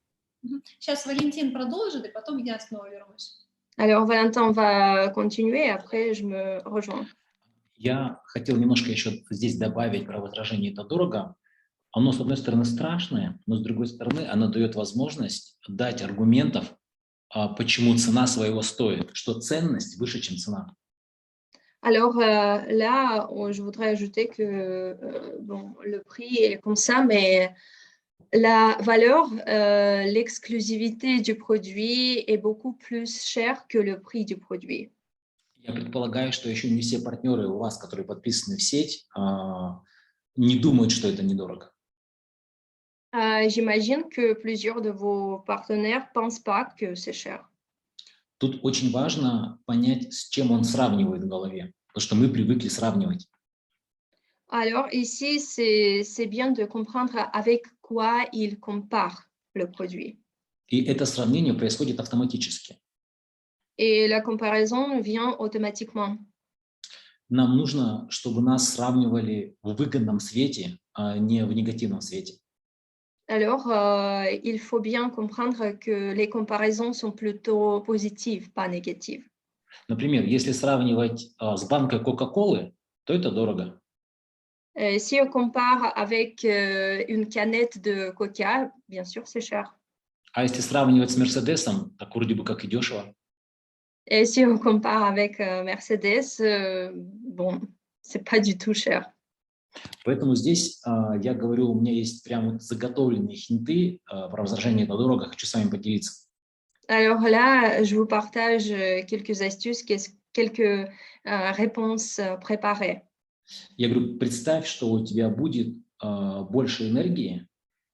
Сейчас Валентин продолжит, и потом я снова вернусь. Alors, Valentin va continuer, après je me rejoins. Я хотел немножко еще здесь добавить про возражение «это дорого». Оно, с одной стороны, страшное, но, с другой стороны, оно дает возможность дать аргументов, почему цена своего stoït, что ценность выше, чем цена. Alors là, je voudrais ajouter que bon, le prix est comme ça, mais la valeur, l'exclusivité du produit est beaucoup plus chère que le prix du produit. Я предполагаю, что еще не все партнеры у вас, которые подписаны в сеть, не думают, что это недорого. J'imagine que plusieurs de vos partenaires ne pensent pas que c'est cher. Тут очень важно понять, с чем он сравнивает в голове, потому что мы привыкли сравнивать. Alors ici, c'est bien de comprendre avec quoi il compare le produit. И это сравнение происходит автоматически. Et la comparaison vient automatiquement. Нам нужно, чтобы нас сравнивали в выгодном свете, а не в негативном свете. Alors, il faut bien comprendre que les comparaisons sont plutôt positives, pas négatives. Например, если сравнивать с банкой Кока-Колы, то это дорого. Si on compare avec une canette de Coca, bien sûr, c'est cher. А если сравнивать с Мерседесом, так вроде бы как и дешево. Et si on compare avec Mercedes, bon, c'est pas du tout cher. Поэтому здесь я говорю, у меня есть прям вот заготовленные хинты про возражение «это дорого», хочу с вами поделиться. Alors là, je vous partage quelques astuces, quelques réponses préparées. Я говорю, представь, что у тебя будет больше энергии,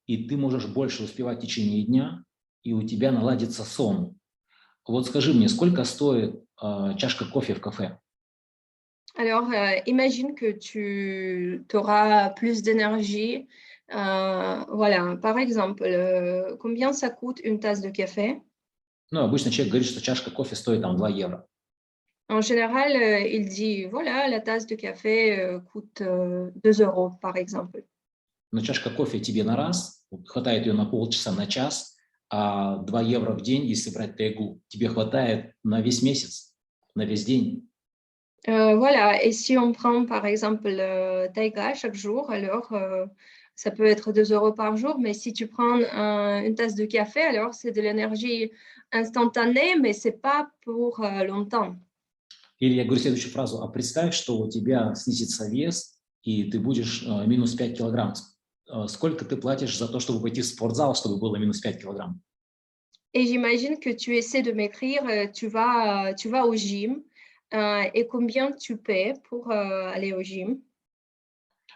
и ты можешь больше успевать в течение дня, и у тебя наладится сон. Вот скажи мне, сколько стоит чашка кофе в кафе? Alors, imagine que tu auras plus d'énergie. Voilà, par exemple, combien ça coûte une tasse de café? Ну, обычно человек говорит, что чашка кофе стоит там 2 евро. En général, il dit, voilà, la tasse de café coûte 2 euros, par exemple. Но чашка кофе тебе на раз, хватает ее на полчаса, на час, а 2 евро в день, если брать тайгу, тебе хватает на весь месяц, на весь день. Voilà, et si on prend par exemple Taiga chaque jour, alors ça peut être 2 euros par jour, mais si tu prends une tasse de café, alors c'est de l'énergie instantanée, mais ce n'est pas pour longtemps. Или я говорю следующую фразу, а представь, что у тебя снизится вес, и ты будешь минус 5 килограмм. Сколько ты платишь за то, чтобы пойти в спортзал, чтобы было минус 5 килограмм? Et j'imagine que tu essaies de m'écrire, tu vas au gym, et combien tu paies pour aller au gym?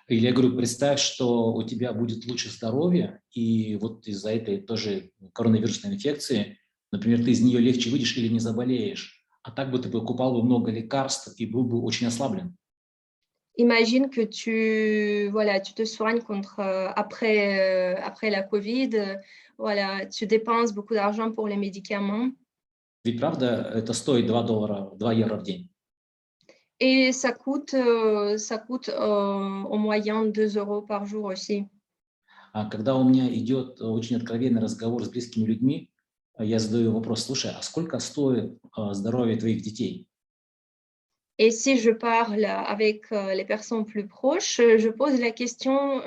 Или я говорю, представь, что у тебя будет лучше здоровье, и вот из-за этой тоже коронавирусной инфекции, например, ты из нее легче выйдешь или не заболеешь, а так бы ты покупал бы много лекарств и был бы очень ослаблен. Imagine que tu te soignes contre, après la Covid, voilà, tu dépenses beaucoup d'argent pour les médicaments. Ведь правда, это стоит 2 евро в день. Et ça coûte en moyenne 2 euros par jour aussi. А когда у меня идет очень откровенный разговор с близкими людьми, я задаю вопрос, слушай, а сколько стоит здоровье твоих детей? Et si je parle avec les personnes plus proches, je pose la question,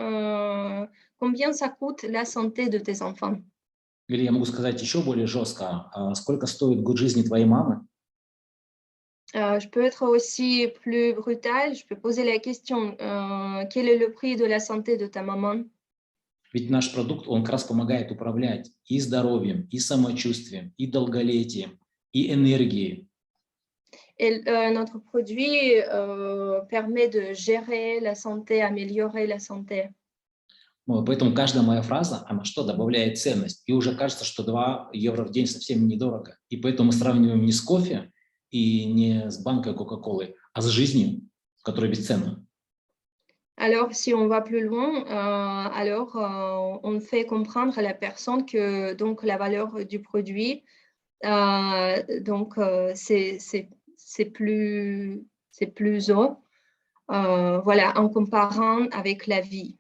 combien ça coûte la santé de tes enfants? Или я могу сказать еще более жестко, сколько стоит год жизни твоей мамы? Je peux être aussi plus brutale, je peux poser la question, quel est le prix de la santé de ta maman? Ведь наш продукт, он как раз помогает управлять и здоровьем, и самочувствием, и долголетием, и энергией. Et notre produit permet de gérer la santé, améliorer la santé. Поэтому каждая моя фраза, она что, добавляет ценность. И уже кажется, что 2 евро в день совсем недорого. И поэтому мы сравниваем не с кофе и не с банкой Кока-Колы, а с жизнью, которая бесценна. Alors, si on va plus loin, on fait comprendre à la personne que donc, la valeur du produit, c'est plus haut, voilà, en comparant avec la vie.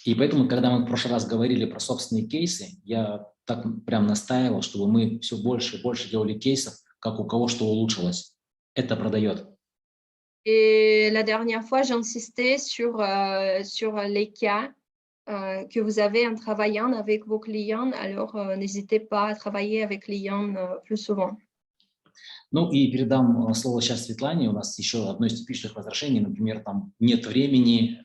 И поэтому, когда мы в прошлый раз говорили про собственные кейсы, я так прям настаивал, чтобы мы все больше и больше делали кейсов, как у кого что улучшилось. Это продает. Et la dernière fois, j'insistais sur les cas que vous avez en travaillant avec vos clients. Alors, n'hésitez pas à travailler avec clients plus souvent. Ну и передам слово сейчас Светлане. У нас еще одно из типичных возражений, например, там нет времени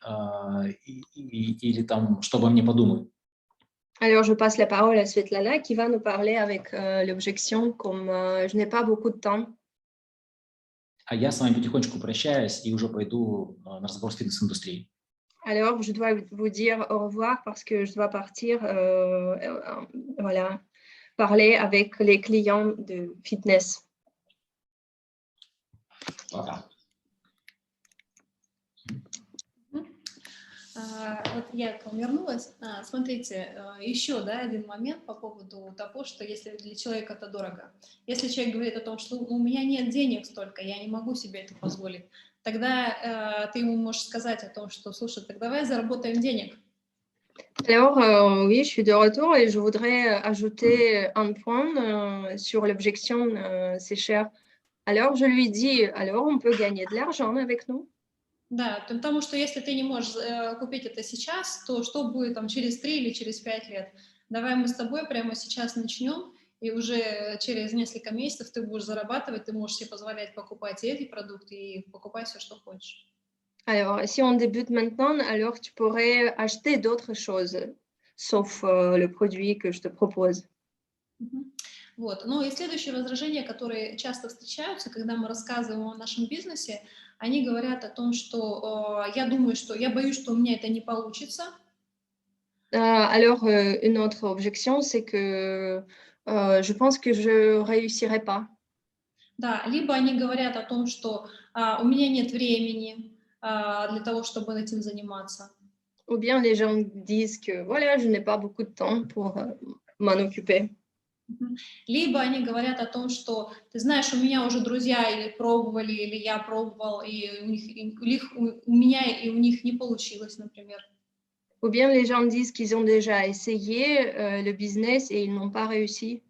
или там что обо мне подумают. Alors, je passe la parole à Svetlana qui va nous parler avec l'objection comme je n'ai pas beaucoup de temps. А я с вами потихонечку прощаюсь и уже пойду на разговор с фитнес-индустрией. Alors, je dois vous dire au revoir parce que je dois partir voilà, parler avec les clients de fitness. Пока. Вот я к вам вернулась. Смотрите, еще один момент по поводу того, что если для человека это дорого. Если человек говорит о том, что у меня нет денег столько, я не могу себе это позволить, тогда ты ему можешь сказать о том, что, слушай, так давай заработаем денег. Alors, oui, je suis de retour et je voudrais ajouter un point sur l'objection, c'est cher. Alors, je lui dis, alors on peut gagner de l'argent avec nous. Да, потому что если ты не можешь купить это сейчас, то что будет там через 3 или через 5 лет? Давай мы с тобой прямо сейчас начнем, и уже через несколько месяцев ты будешь зарабатывать, ты можешь себе позволять покупать эти продукты и покупать все, что хочешь. Alors, si on débute maintenant, alors tu pourrais acheter d'autres choses, sauf le produit que je te propose. Вот. Ну и следующее возражение, которые часто встречаются, когда мы рассказываем о нашем бизнесе, они говорят о том, что я думаю, что я боюсь, что у меня это не получится. Alors, une autre objection, c'est que je pense que je ne réussirai pas. Да, либо они говорят о том, что у меня нет времени для того, чтобы этим заниматься. Ou bien les gens disent que voilà, je n'ai pas beaucoup de temps pour m'en occuper. Либо они говорят о том, что, ты знаешь, у меня уже друзья или пробовали, или я пробовал, и у меня и у них не получилось, например. Ou bien les gens disent qu'ils ont déjà essayé le business et ils n'ont pas réussi.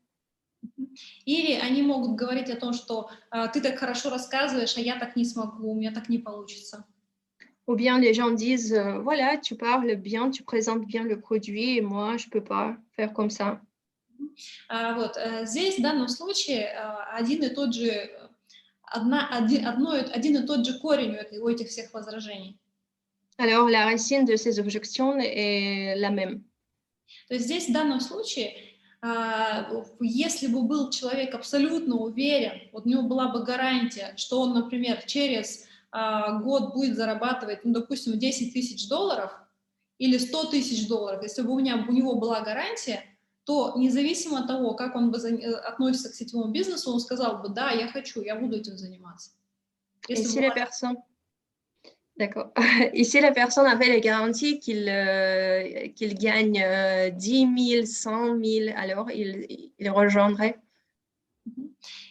Или они могут говорить о том, что ты так хорошо рассказываешь, а я так не смогу, у меня так не получится. Ou bien les gens disent, voilà, tu parles bien, tu présentes bien le produit, et moi, je ne peux pas faire comme ça. Вот, здесь в данном случае один и тот же корень у этих всех возражений. Alors, la racine de ces objections est la même. То есть здесь в данном случае, если бы был человек абсолютно уверен, вот у него была бы гарантия, что он, например, через год будет зарабатывать, ну, допустим, $10 000 или $100 000, если бы у него была гарантия, то независимо от того, как он бы относится к сетевому бизнесу, он сказал бы, да, я хочу, я буду этим заниматься. Et si la personne... D'accord. Et si la personne avait la garantie qu'il gagne 10 000, 100 000, alors il rejoindrait.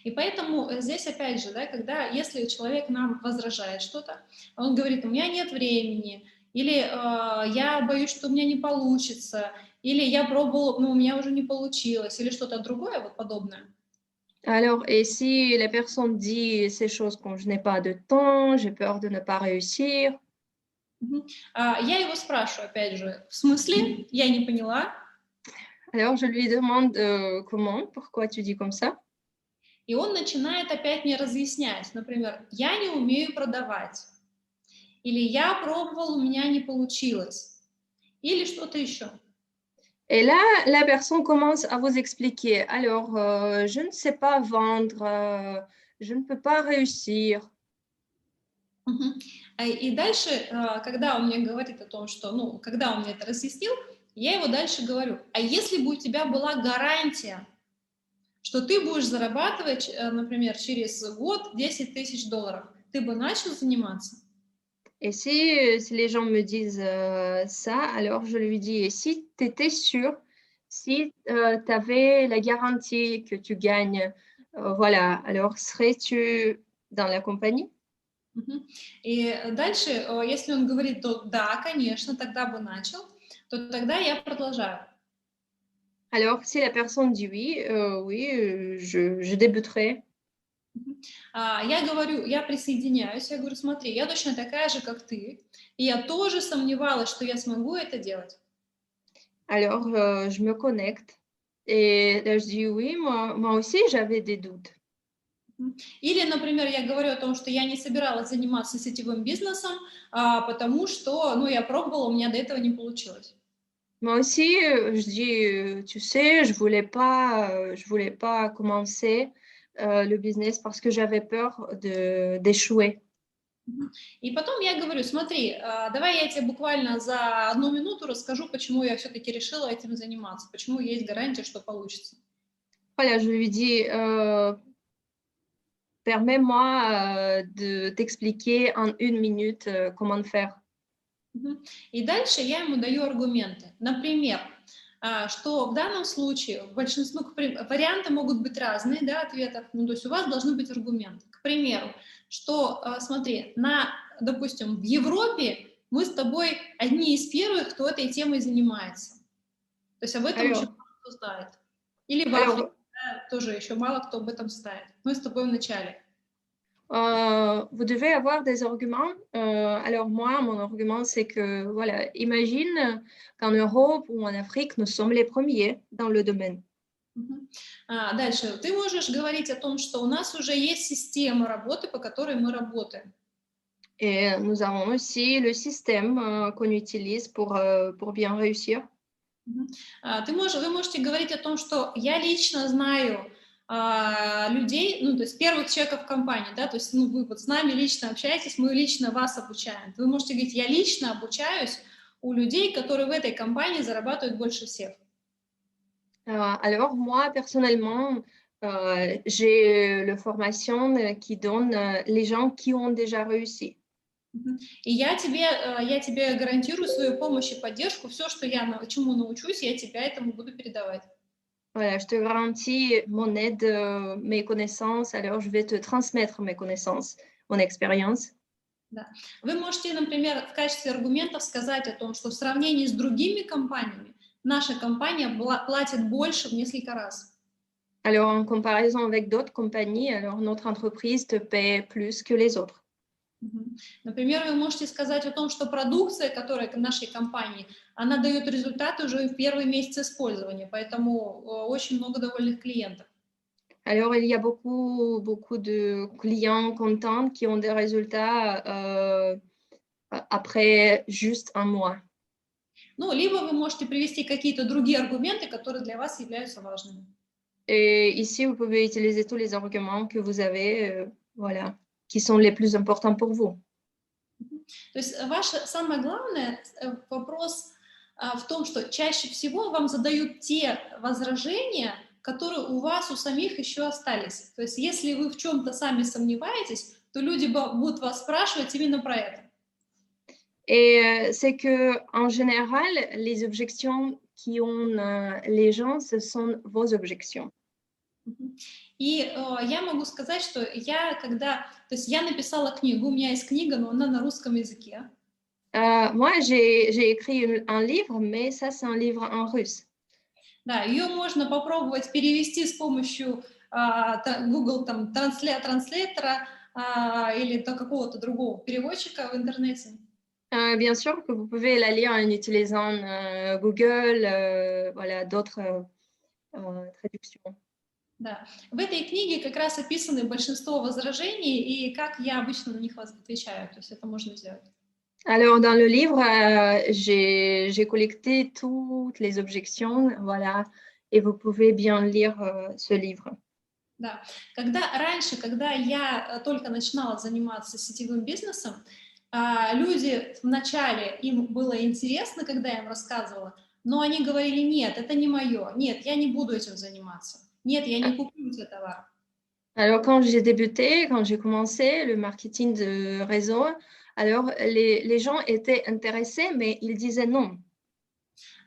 И поэтому здесь, опять же, да, если человек нам возражает что-то, он говорит, у меня нет времени, или я боюсь, что у меня не получится, или я пробовал, но у меня уже не получилось, или что-то другое вот подобное. Alors, et si la personne dit ces choses comme je n'ai pas de temps, j'ai peur de ne pas réussir. Я его спрашиваю, опять же, в смысле? Я не поняла. Alors, je lui demande comment, pourquoi tu dis comme ça? И он начинает опять мне разъяснять. Например, я не умею продавать. Или я пробовал, у меня не получилось. Или что-то еще. Et là, la personne commence à vous expliquer. Alors, je ne sais pas vendre, je ne peux pas réussir. Мгм. И дальше, когда он мне говорит о том, что, ну, когда он мне это разъяснил, я его дальше говорю, а если бы у тебя была гарантия, что ты будешь зарабатывать, например, через год 10 тысяч долларов, ты бы начал заниматься? Et si les gens me disent ça, alors je lui dis, et si tu étais sûr, si tu avais la garantie que tu gagnes, voilà, alors serais-tu dans la compagnie? Мгм. И дальше, если он говорит, то да, конечно, тогда бы начал, то тогда я продолжаю. Alors, si la personne dit oui, oui, je débuterai. Я говорю, я присоединяюсь, я говорю, смотри, я точно такая же, как ты, и я тоже сомневалась, что я смогу это делать. Alors, je me connecte et là, je dis oui, moi aussi, j'avais des doutes. Или, например, я говорю о том, что я не собиралась заниматься сетевым бизнесом, потому что, ну, я пробовала, у меня до этого не получилось. Moi aussi, je dis, tu sais, je voulais pas commencer le business parce que j'avais peur d'échouer. И потом я говорю, смотри, давай я тебе буквально за 1 минуту расскажу, почему я все-таки решила этим заниматься, почему есть гарантия, что получится. Voilà, je lui dis, permets-moi de t'expliquer en 1 minute comment faire. И дальше я ему даю аргументы. Например, что в данном случае большинство, варианты могут быть разные, да, ответов, ну, то есть у вас должны быть аргументы. К примеру, что, смотри, допустим, в Европе мы с тобой одни из первых, кто этой темой занимается. То есть об этом Alors, еще мало кто знает. Или в alors, Африке, да, тоже еще мало кто об этом знает. Мы с тобой в начале. vous devez avoir des arguments. Alors moi, mon argument, c'est que, voilà, imagine qu'en Europe ou en Afrique, nous sommes les premiers dans le domaine. Дальше. Ты можешь говорить о том, что у нас уже есть система работы, по которой мы работаем. Et nous avons aussi le système qu'on utilise pour bien réussir. Вы можете говорить о том, что я лично знаю людей, ну, то есть первых человеков в компании, да, то есть, ну, вы вот с нами лично общаетесь, мы лично вас обучаем. Вы можете говорить, я лично обучаюсь у людей, которые в этой компании зарабатывают больше всех. Alors, moi, personnellement, j'ai la formation qui donne les gens qui ont déjà réussi. И я тебе гарантирую свою помощь и поддержку. Все, что я чему научусь, я тебя этому буду передавать. Voilà, je te garantis mon aide, mes connaissances. Alors, je vais te transmettre mes connaissances, mon expérience. Да. Вы можете, например, в качестве аргументов сказать о том, что в сравнении с другими компаниями наша компания платит больше в несколько раз. Alors, en comparaison avec d'autres compagnies, alors notre entreprise te paie plus que les autres. Например, вы можете сказать о том, что продукция, которая в нашей компании, она дает результаты уже в первый месяц использования, поэтому очень много довольных клиентов. Alors, il y a beaucoup de clients contents qui ont des résultats après juste 1 mois. Ну, lибо вы можете привести какие-то другие аргументы, которые для вас являются важными. Et ici, vous pouvez utiliser tous les arguments que vous avez, voilà, qui sont les plus importants pour vous. То есть самое главное вопрос в том, что чаще всего вам задают те возражения, которые у вас у самих еще остались. То есть если вы в чем-то сами сомневаетесь, то люди будут вас спрашивать именно про это. Et c'est que en général, les objections qui ont les gens, ce sont vos objections. И я могу сказать, что то есть я написала книгу, у меня есть книга, но она на русском языке. Moi, j'ai écrit un livre, mais ça, c'est un livre en russe. Да, ее можно попробовать перевести с помощью Google там, транслятора или какого-то другого переводчика в интернете. Bien sûr que vous pouvez la lire en utilisant Google, voilà, d'autres traductions. Да. В этой книге как раз описаны большинство возражений и как я обычно на них отвечаю. То есть это можно сделать. Alors, dans le livre, j'ai collecté toutes les objections, voilà, et vous pouvez bien lire ce livre. Да. Раньше, когда я только начинала заниматься сетевым бизнесом, люди вначале, им было интересно, когда я им рассказывала, но они говорили, нет, это не мое, нет, я не буду этим заниматься, нет, я не куплю у тебя товар. Alors, quand j'ai débuté, quand j'ai commencé le marketing de réseau, alors les gens étaient intéressés, mais ils disaient non.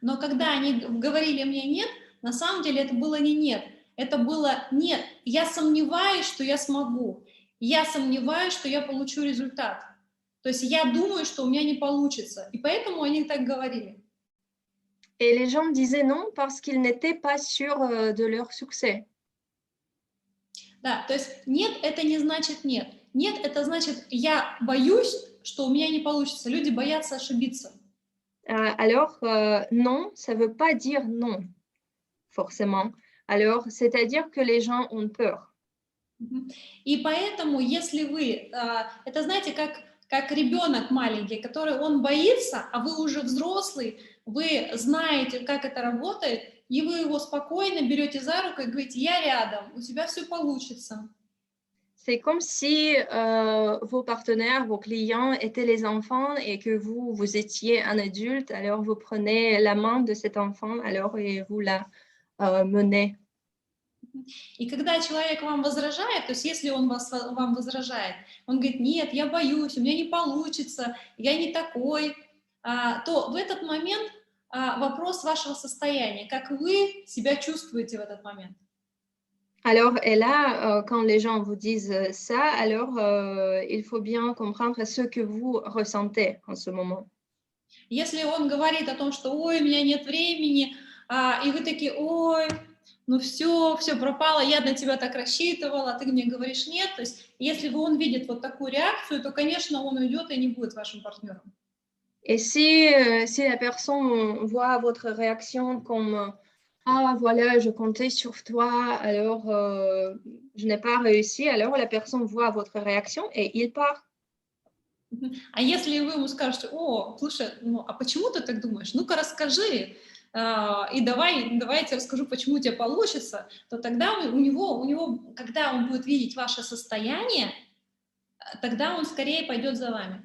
Но когда они говорили мне нет, на самом деле это было не нет. Это было нет, я сомневаюсь, что я смогу. Я сомневаюсь, что я получу результат. То есть я думаю, что у меня не получится. И поэтому они так говорили. Et les gens disaient non parce qu'ils n'étaient pas sûrs de leur succès. Да, то есть нет, это не значит нет. Нет, это значит я боюсь, что у меня не получится. Люди боятся ошибиться. Alors, non, ça ne veut pas dire non, forcément. Alors, c'est-à-dire que les gens ont peur. И поэтому, если вы, это знаете, как ребенок маленький, который он боится, а вы уже взрослый, вы знаете, как это работает, и вы его спокойно берете за руку и говорите, я рядом, у тебя все получится. C'est comme si vos partenaires, vos clients étaient les enfants et que vous étiez un adulte, alors vous prenez la main de cet enfant alors, et vous la menez. И когда человек вам возражает, то есть если он вам возражает, он говорит, нет, я боюсь, у меня не получится, я не такой, то в этот момент вопрос вашего состояния, как вы себя чувствуете в этот момент. Alors, et là, quand les gens vous disent ça, alors il faut bien comprendre ce que vous ressentez en ce moment. Если он говорит о том, что ой, у меня нет времени, и вы такие, ой, ну все пропало, я на тебя так рассчитывала, а ты мне говоришь нет. То есть если он видит вот такую реакцию, то, конечно, он уйдет и не будет вашим партнером. Et si la personne voit votre réaction comme ah voilà, je comptais sur toi, alors je n'ai pas réussi, alors la personne voit votre réaction et il part. А если вы ему скажете, о, слушай, ну, а почему ты так думаешь? Ну-ка расскажи, и давай я тебе расскажу, почему у тебя получится, то тогда у него, когда он будет видеть ваше soстояние, тогда он скорее пойдет за вами.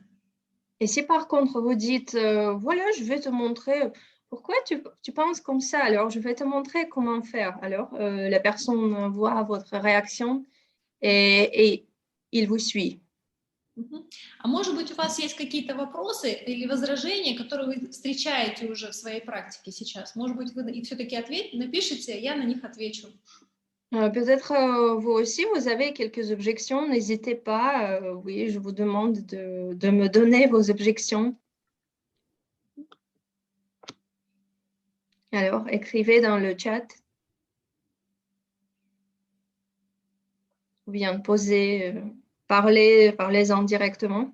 Et si par contre vous dites, voilà, je vais te montrer, pourquoi tu penses comme ça, alors je vais te montrer comment faire. Alors la personne voit votre réaction et il vous suit. А может быть, у вас есть какие-то вопросы или возражения, которые вы встречаете уже в своей практике сейчас? Может быть, вы их все-таки напишите, я на них отвечу. Peut-être vous aussi, vous avez quelques objections. N'hésitez pas. Oui, je vous demande de me donner vos objections. Alors, écrivez dans le chat. Ou bien poser, parlez-en directement.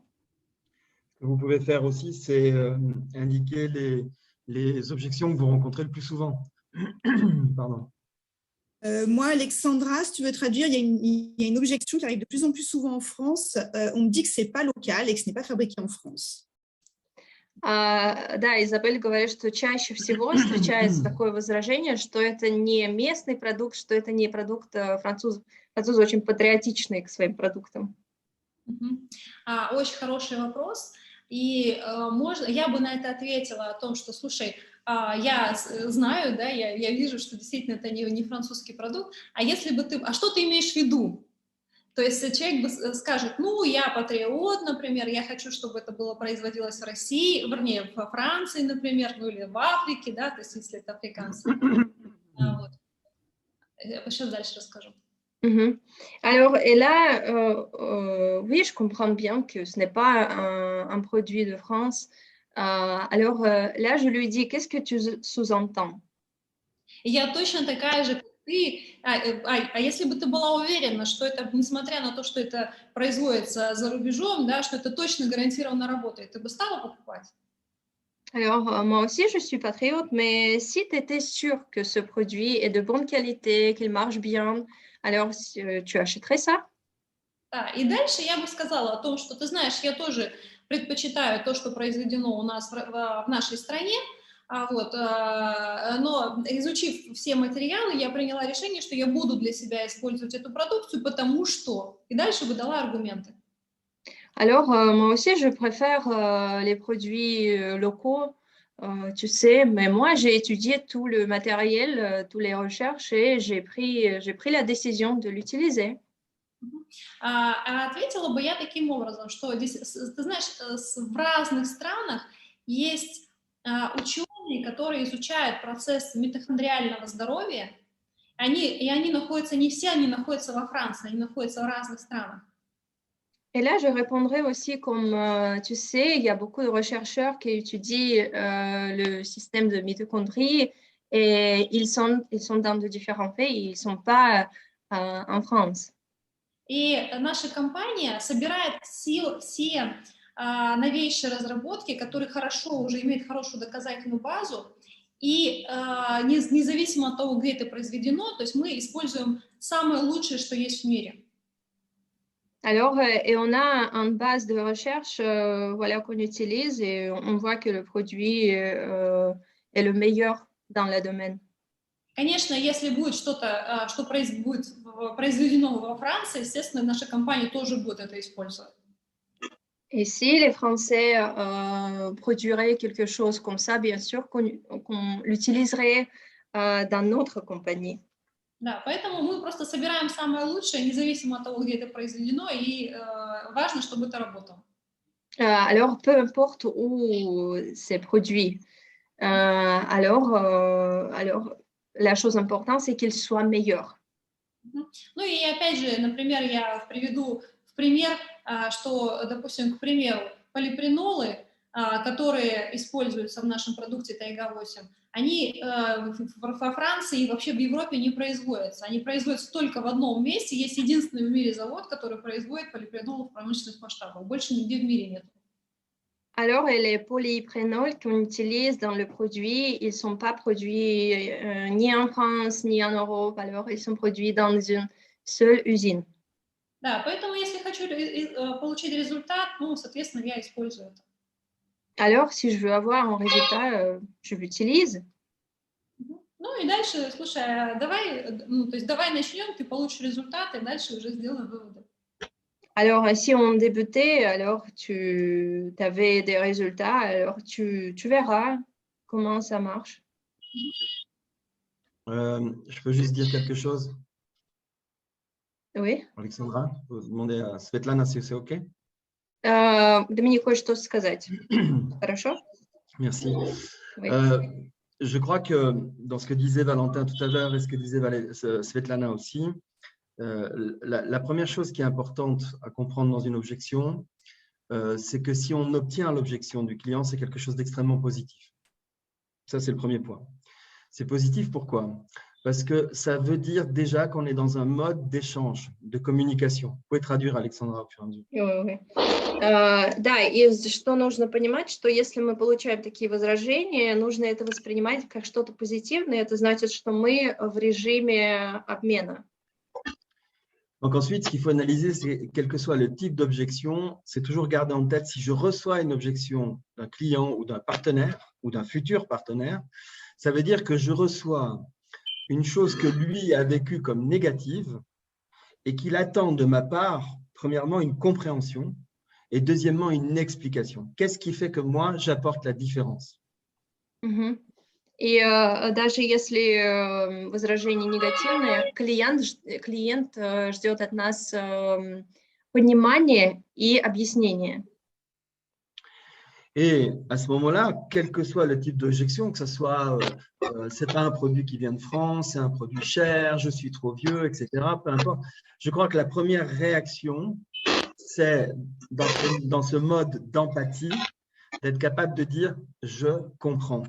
Ce que vous pouvez faire aussi, c'est indiquer les objections que vous rencontrez le plus souvent. Pardon. Moi, Alexandra, si tu veux traduire, il y a une objection qui arrive de plus en plus souvent en France. On me dit que ce n'est pas local et que ce n'est pas fabriqué en France. Да, Изабель говорит, что чаще всего встречается такое возражение, что это не местный продукт, что это не продукт французов. Французы очень патриотичные к своим продуктам. Очень хороший вопрос. И я бы на это ответила о том, что, слушай, я знаю, да, я вижу, что действительно это не французский продукт, а что ты имеешь в виду? То есть человек скажет, ну, я патриот, например, я хочу, чтобы это производилось в России, вернее, во Франции, например, ну, или в Африке, да, то есть если это африканцы. Вот. Сейчас дальше расскажу. Alors, et là, oui, je comprends bien que ce n'est pas un produit de France. Alors, là, je lui dis, qu'est-ce que tu sous-entends? Я точно такая же, как ты. А если бы ты была уверена, что это, несмотря на то, что это производится за рубежом, да, что это точно гарантированно работает, ты бы стала покупать? Alors, moi aussi, je suis patriote, mais si tu étais sûre que ce produit est de bonne qualité, qu'il marche bien, alors tu achèterais ça? Да, и дальше я бы сказала о том, что, ты знаешь, я тоже предпочитаю то, что произведено у нас в нашей стране. Но изучив все материалы, я приняла решение, что я буду для себя использовать эту продукцию, потому что... И дальше выдала аргументы. Alors, moi aussi, je préfère les produits locaux, tu sais, mais moi, j'ai étudié tout le matériel, toutes les recherches et j'ai pris la décision de l'utiliser. Ответила бы я таким образом, что, ты знаешь, в разных странах есть ученые, которые изучают процесс митохондриального здоровья, и они находятся, не все они находятся во Франции, они находятся в разных странах. Et là, je répondrai aussi comme, tu sais, il y a beaucoup de chercheurs qui étudient le système de mitochondrie et ils sont dans de différents pays, ils ne sont pas en France. И наша компания собирает все новейшие разработки, которые уже имеют хорошую доказательную базу, и независимо от того, где это произведено, то есть мы используем самое лучшее, что есть в мире. Alors, et on a une base de recherche voilà, qu'on utilise et on voit que le produit est le meilleur dans le domaine. Конечно, если будет что-то, что будет произведено во Франции, естественно, наша компания тоже будет это использовать. Et si les Français produiraient quelque chose comme ça, bien sûr qu'on l'utiliserait dans notre compagnie. Да, поэтому мы просто собираем самое лучшее, независимо от того, где это произведено, и важно, чтобы это работало. Alors, peu importe où c'est produit. Alors, la chose importante, c'est qu'il soit meilleur. Ну и опять же, например, я приведу в пример, что, допустим, к примеру, полипренолы, которые используются в нашем продукте Тайга-8, они во Франции и вообще в Европе не производятся. Они производятся только в одном месте. Есть единственный в мире завод, который производит полипренолы в промышленных масштабах. Больше нигде в мире нет. Alors, les polyprénols qu'on utilise dans le produit, ils ne sont pas produits ni en France, ni en Europe. Alors, ils sont produits dans une seule usine. Да, поэтому если хочу получить результат, ну, соответственно, я использую это. Alors, si je veux avoir un résultat, je l'utilise. Ну и дальше, слушай, давай начнем, ты получишь результат, и дальше уже сделаем выводы. Alors, si on débutait, alors tu avais des résultats, alors tu verras comment ça marche. Je peux juste dire quelque chose? Oui. Alexandra, vous demandez à Svetlana si c'est OK? Доминик хочет что сказать. Хорошо? Merci. Oui. Je crois que dans ce que disait Valentin tout à l'heure et ce que disait Svetlana aussi, la première chose qui est importante à comprendre dans une objection, c'est que si on obtient l'objection du client, c'est quelque chose d'extrêmement positif. Ça, c'est le premier point. C'est positif, pourquoi? Parce que ça veut dire déjà qu'on est dans un mode d'échange, de communication. Vous pouvez traduire, Alexandra, au fur et à mesure. Да, и что нужно понимать, что если мы получаем такие возражения, нужно это воспринимать как что-то позитивное. Это значит, что мы в режиме обмена. Donc ensuite, ce qu'il faut analyser, c'est quel que soit le type d'objection, c'est toujours garder en tête si je reçois une objection d'un client ou d'un partenaire ou d'un futur partenaire, ça veut dire que je reçois une chose que lui a vécue comme négative et qu'il attend de ma part, premièrement, une compréhension et deuxièmement, une explication. Qu'est-ce qui fait que moi, j'apporte la différence? И даже если возражение негативное, клиент ждет от нас понимания и объяснения. Et à ce moment-là, quel que soit le type d'objection, que ce soit c'est pas un produit qui vient de France, c'est un produit cher, je suis trop vieux, etc., peu importe. Je crois que la première réaction, c'est dans ce mode d'empathie, d'être capable de dire « je comprends ».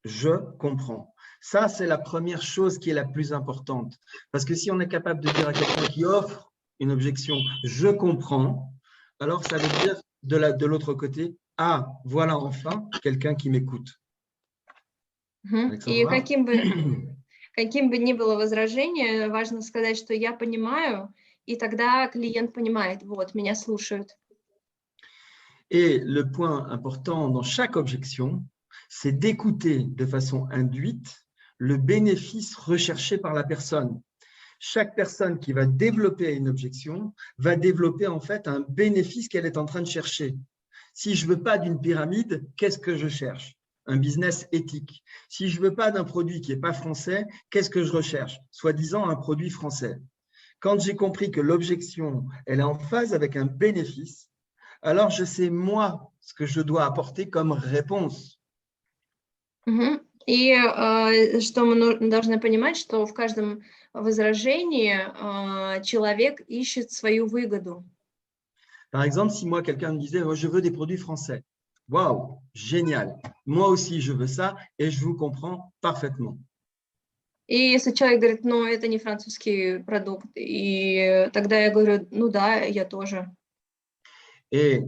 Je comprends. Ça, c'est la première chose qui est la plus importante. Parce que si on est capable de dire à quelqu'un qui offre une objection « je comprends », alors ça veut dire de l'autre côté « ah, voilà enfin quelqu'un qui m'écoute ». И каким бы ни было возражение, важно сказать, что я понимаю, и тогда клиент понимает, вот, меня слушают. Et le point important dans chaque objection, c'est d'écouter de façon induite le bénéfice recherché par la personne. Chaque personne qui va développer une objection va développer en fait un bénéfice qu'elle est en train de chercher. Si je ne veux pas d'une pyramide, qu'est-ce que je cherche? Un business éthique. Si je ne veux pas d'un produit qui n'est pas français, qu'est-ce que je recherche? Soi-disant un produit français. Quand j'ai compris que l'objection, elle est en phase avec un bénéfice, alors je sais moi ce que je dois apporter comme réponse. И что мы должны понимать, что в каждом возражении человек ищет свою выгоду. Par exemple, si moi, quelqu'un me disait « je veux des produits français ». Waouh, génial. Moi aussi, je veux ça et je vous comprends parfaitement. И если человек говорит, ну, это не французский продукт, и тогда я говорю, ну да, я тоже. Et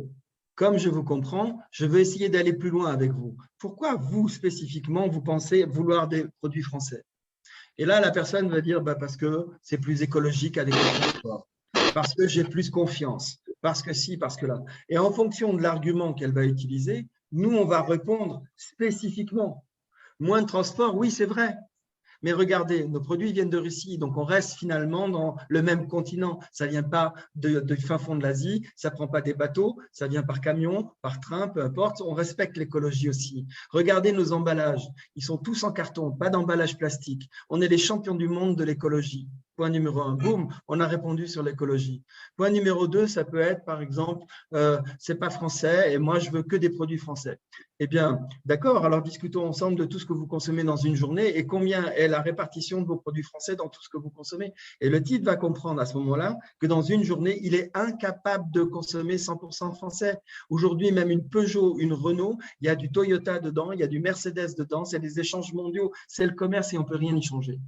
comme je vous comprends, je veux essayer d'aller plus loin avec vous. Pourquoi vous, spécifiquement, vous pensez vouloir des produits français? Et là, la personne va dire bah, parce que c'est plus écologique avec le transport, parce que j'ai plus confiance, parce que si, parce que là. Et en fonction de l'argument qu'elle va utiliser, nous, on va répondre spécifiquement. Moins de transport, oui, c'est vrai. Mais regardez, nos produits viennent de Russie, donc on reste finalement dans le même continent. Ça ne vient pas du fin fond de l'Asie, ça ne prend pas des bateaux, ça vient par camion, par train, peu importe. On respecte l'écologie aussi. Regardez nos emballages, ils sont tous en carton, pas d'emballage plastique. On est les champions du monde de l'écologie. Point numéro 1, boum, on a répondu sur l'écologie. Point numéro 2, ça peut être, par exemple, c'est pas français et moi, je veux que des produits français. Eh bien, d'accord, alors discutons ensemble de tout ce que vous consommez dans une journée et combien est la répartition de vos produits français dans tout ce que vous consommez. Et le type va comprendre à ce moment-là que dans une journée, il est incapable de consommer 100% français. Aujourd'hui, même une Peugeot, une Renault, il y a du Toyota dedans, il y a du Mercedes dedans, c'est des échanges mondiaux, c'est le commerce et on ne peut rien y changer.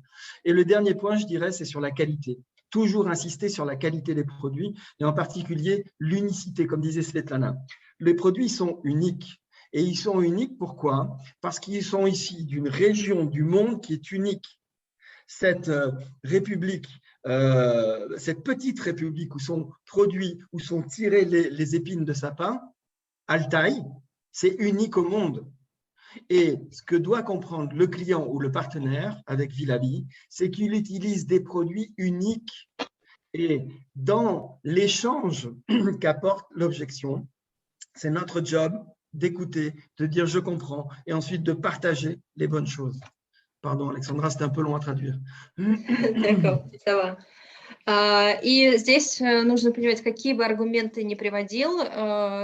Et le dernier point, je dirais, c'est sur la qualité. Toujours insister sur la qualité des produits et en particulier l'unicité, comme disait Svetlana. Les produits sont uniques. Et ils sont uniques, pourquoi? Parce qu'ils sont ici d'une région du monde qui est unique. Cette république, cette petite république où sont produits, où sont tirées les épines de sapin, Altaï, c'est unique au monde. Et ce que doit comprendre le client ou le partenaire avec Villaby, c'est qu'il utilise des produits uniques. Et dans l'échange qu'apporte l'objection, c'est notre job d'écouter, de dire je comprends et ensuite de partager les bonnes choses. Pardon, Alexandra, c'était un peu long à traduire. D'accord, ça va. И здесь нужно понимать, какие бы аргументы ни приводил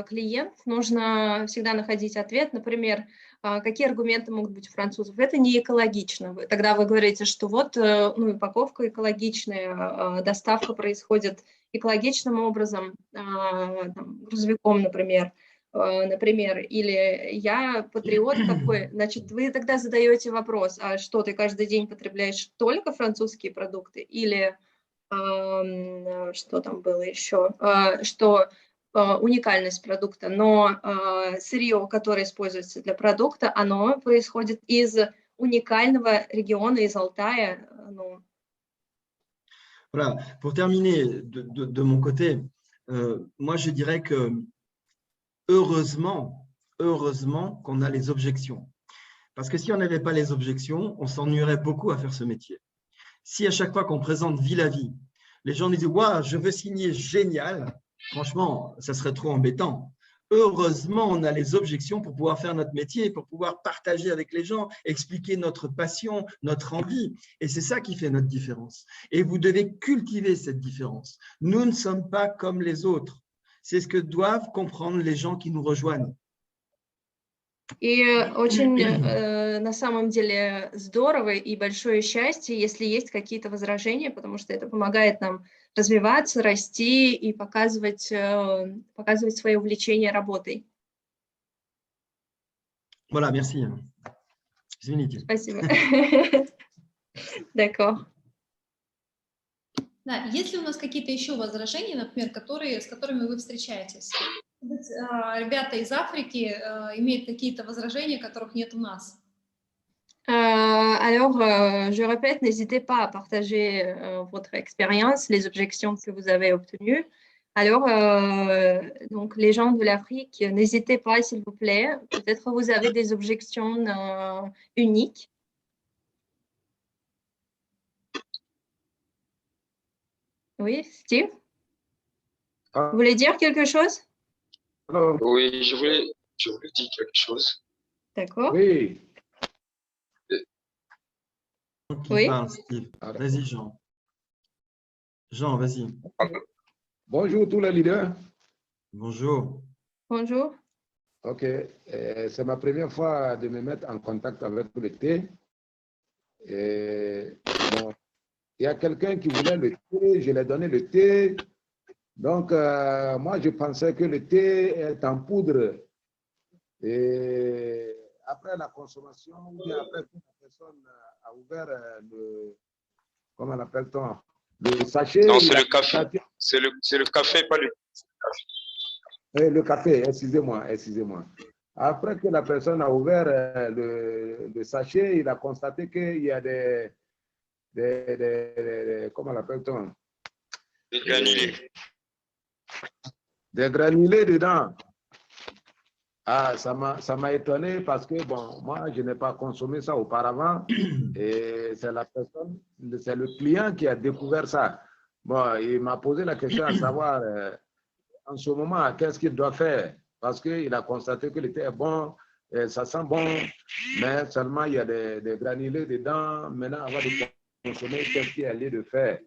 клиент, нужно всегда находить ответ. Например, какие аргументы могут быть у французов? Это не экологично. Тогда вы говорите, что вот упаковка экологичная, доставка происходит экологичным образом, грузовиком, например, или я патриот такой, значит, вы тогда задаете вопрос, а что, ты каждый день потребляешь только французские продукты, или что там было еще, что уникальность продукта, но сырье, которое используется для продукта, оно происходит из уникального региона, из Алтая. Voilà, pour terminer de mon côté, moi je dirais que heureusement qu'on a les objections. Parce que si on n'avait pas les objections, on s'ennuierait beaucoup à faire ce métier. Si à chaque fois qu'on présente Villaby, les gens disent « Waouh, je veux signer, génial », franchement, ça serait trop embêtant. Heureusement, on a les objections pour pouvoir faire notre métier, pour pouvoir partager avec les gens, expliquer notre passion, notre envie. Et c'est ça qui fait notre différence. Et vous devez cultiver cette différence. Nous ne sommes pas comme les autres. C'est ce que doivent comprendre les gens qui nous rejoignent. И очень на самом деле здорово и большое счастье, если есть какие-то возражения, потому что это помогает нам развиваться, расти и показывать свое увлечение работой. Voilà, merci. Извините. Спасибо. D'accord. Да, есть ли у нас какие-то еще возражения, например, с которыми вы встречаетесь? Ребята из Африки имеют какие-то возражения, которых нет у нас? Alors, je répète, n'hésitez pas à partager votre expérience, les objections que vous avez obtenues. Alors, donc, les gens de l'Afrique, n'hésitez pas, s'il vous plaît. Peut-être vous avez des objections uniques. Oui, Steve? Vous voulez dire quelque chose? Oui, je voulais dire quelque chose. D'accord. Oui. Qui Oui. parle, Steve. Vas-y, Jean. Jean, vas-y. Bonjour tous les leaders. Bonjour. Bonjour. Ok, c'est ma première fois de me mettre en contact avec le thé. Et, bon, il y a quelqu'un qui voulait le thé, je lui ai donné le thé. Donc, moi, je pensais que le thé est en poudre. Et après la consommation, ou bien après que la personne a ouvert le, comment l'appelle-t-on, le sachet. Non, c'est le café. C'est le café, pas le café. Le café, excusez-moi. Après que la personne a ouvert le sachet, il a constaté qu'il y a des comment l'appelle-t-on? Des granulés. Des granulés dedans. Ah, ça m'a étonné parce que, bon, moi, je n'ai pas consommé ça auparavant et c'est la personne, c'est le client qui a découvert ça. Bon, il m'a posé la question à savoir, en ce moment, qu'est-ce qu'il doit faire? Parce qu'il a constaté que le thé est bon, et ça sent bon, mais seulement il y a des granulés dedans. Maintenant, avant de consommer, qu'est-ce qu'il y a lieu de faire?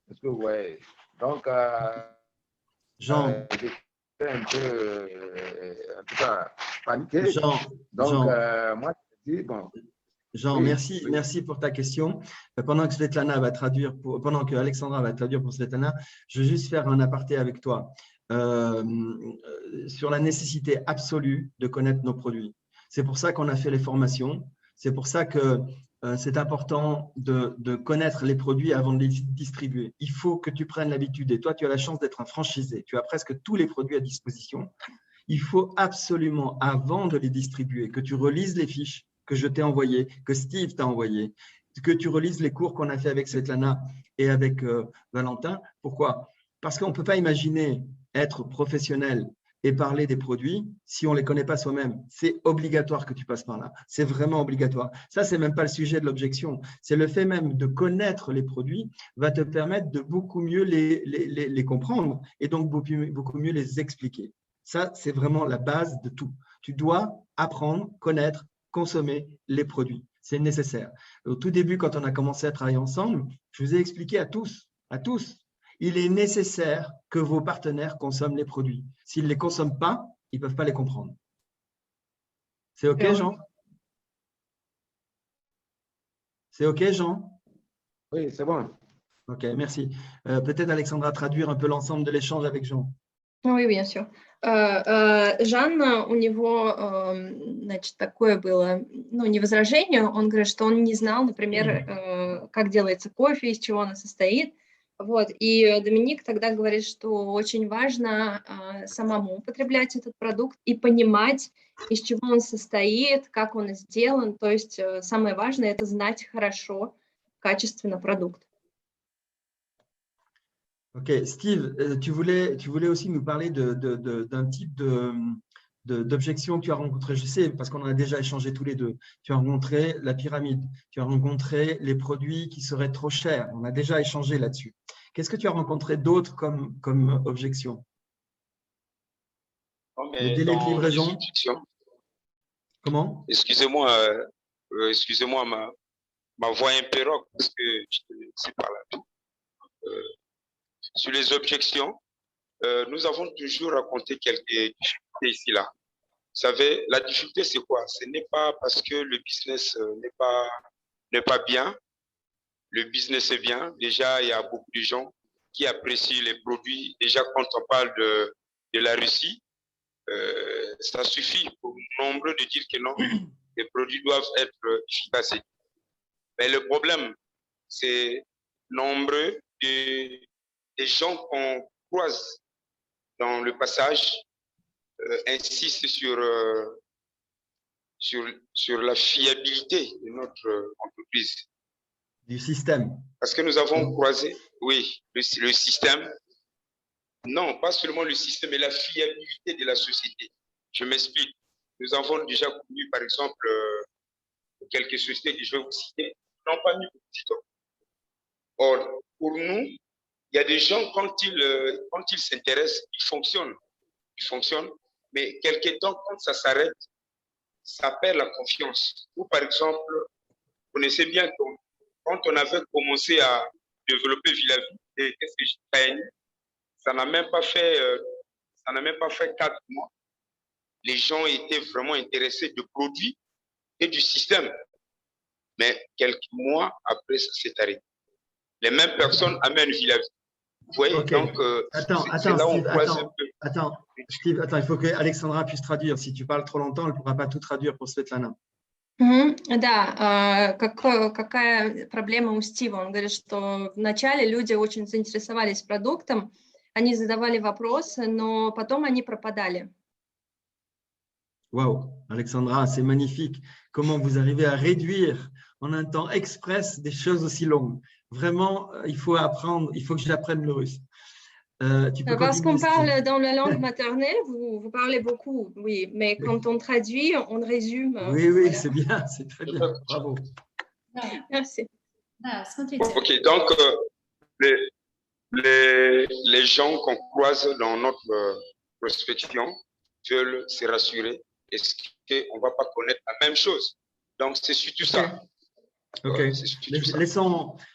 Est-ce que vous voyez? Donc, Jean. j'étais un peu, en tout cas, paniqué. Jean, donc, Jean. Moi, je dis, bon. Jean, Oui, merci, oui. merci pour ta question. Pendant que Svetlana va traduire, pendant que Alexandra va traduire pour Svetlana, je vais juste faire un aparté avec toi sur la nécessité absolue de connaître nos produits. C'est pour ça qu'on a fait les formations. C'est pour ça que c'est important de connaître les produits avant de les distribuer. Il faut que tu prennes l'habitude. Et toi, tu as la chance d'être un franchisé. Tu as presque tous les produits à disposition. Il faut absolument, avant de les distribuer, que tu relises les fiches que je t'ai envoyées, que Steve t'a envoyées, que tu relises les cours qu'on a fait avec Svetlana et avec Valentin. Pourquoi? Parce qu'on ne peut pas imaginer être professionnel et parler des produits si on ne les connaît pas soi-même. C'est obligatoire que tu passes par là. C'est vraiment obligatoire. Ça, ce n'est même pas le sujet de l'objection. C'est le fait même de connaître les produits va te permettre de beaucoup mieux les comprendre et donc beaucoup mieux les expliquer. Ça, c'est vraiment la base de tout. Tu dois apprendre, connaître, consommer les produits. C'est nécessaire. Au tout début, quand on a commencé à travailler ensemble, je vous ai expliqué à tous, il est nécessaire que vos partenaires consomment les produits. S'ils ne les consomment pas, ils ne peuvent pas les comprendre. C'est OK, Jean? C'est OK, Jean? Oui, c'est bon. OK, merci. Peut-être Alexandra traduire un peu l'ensemble de l'échange avec Jean. Oui, bien sûr. Жан, у него, значит, такое было, ну, не возражение, он говорит, что он не знал, например, как делается кофе, из чего оно состоит. Вот. И Доминик тогда говорит, что очень важно самому употреблять этот продукт и понимать, из чего он состоит, как он сделан. То есть самое важное – это знать хорошо, качественно продукт. Ok, Steve, tu voulais aussi nous parler d'un type d'objection que tu as rencontré. Je sais, parce qu'on en a déjà échangé tous les deux. Tu as rencontré la pyramide, tu as rencontré les produits qui seraient trop chers. On a déjà échangé là-dessus. Qu'est-ce que tu as rencontré d'autre comme objection? Le délai de livraison. Comment? Excusez-moi, ma voix est un peu rock parce que je ne sais pas là. Sur les objections, nous avons toujours raconté quelques difficultés ici là. Vous savez, la difficulté c'est quoi? Ce n'est pas parce que le business n'est pas bien. Le business est bien. Déjà, il y a beaucoup de gens qui apprécient les produits. Déjà, quand on parle de la Russie, ça suffit pour nombreux de dire que non, les produits doivent être efficaces. Mais le problème, c'est nombreux des gens qu'on croise dans le passage insistent sur la fiabilité de notre entreprise. Du système. Parce que nous avons croisé, oui, le système. Non, pas seulement le système, mais la fiabilité de la société. Je m'explique. Nous avons déjà connu, par exemple, quelques sociétés que je vais vous citer, n'ont pas mis de titre. Or, pour nous, il y a des gens, quand ils s'intéressent, ils fonctionnent, mais quelque temps, quand ça s'arrête, ça perd la confiance. Ou par exemple, vous connaissez bien que quand on avait commencé à développer Villavie et SCJ, ça n'a même pas fait 4 mois. Les gens étaient vraiment intéressés du produit et du système. Mais quelques mois après, ça s'est arrêté. Les mêmes personnes amènent Villavie. Vous voyez, Okay. donc Attends, c'est là où on croise un peu. Steve, attends, il faut que Alexandra puisse traduire. Si tu parles trop longtemps, elle ne pourra pas tout traduire pour Svetlana. Да, какая проблема у Стива? Он говорит, что вначале люди очень заинтересовались продуктом, они задавали вопросы, но потом они пропадали. Waouh, Alexandra, c'est magnifique. Comment vous arrivez à réduire en un temps express des choses aussi longues. Vraiment, il faut apprendre, il faut que j'apprenne le russe. Tu peux Parce qu'on continuer, parle Steve. dans la langue maternelle, vous parlez beaucoup, oui, mais quand on traduit, on résume. Oui, Voilà. c'est bien, c'est très bien. Bravo. Merci. Да, смотрите. Ok, donc les gens qu'on croise dans notre prospection veulent se rassurer. Est-ce qu'on ne va pas connaître la même chose? Donc, c'est surtout ça. Ok. C'est surtout ça.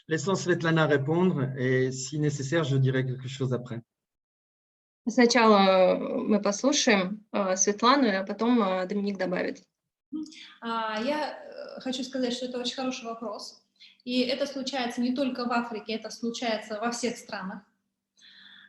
Laissons Svetlana répondre et si nécessaire, je dirai quelque chose après. Сначала мы послушаем Светлану, а потом Доминик добавит. Я хочу сказать, что это очень хороший вопрос. И это случается не только в Африке, это случается во всех странах.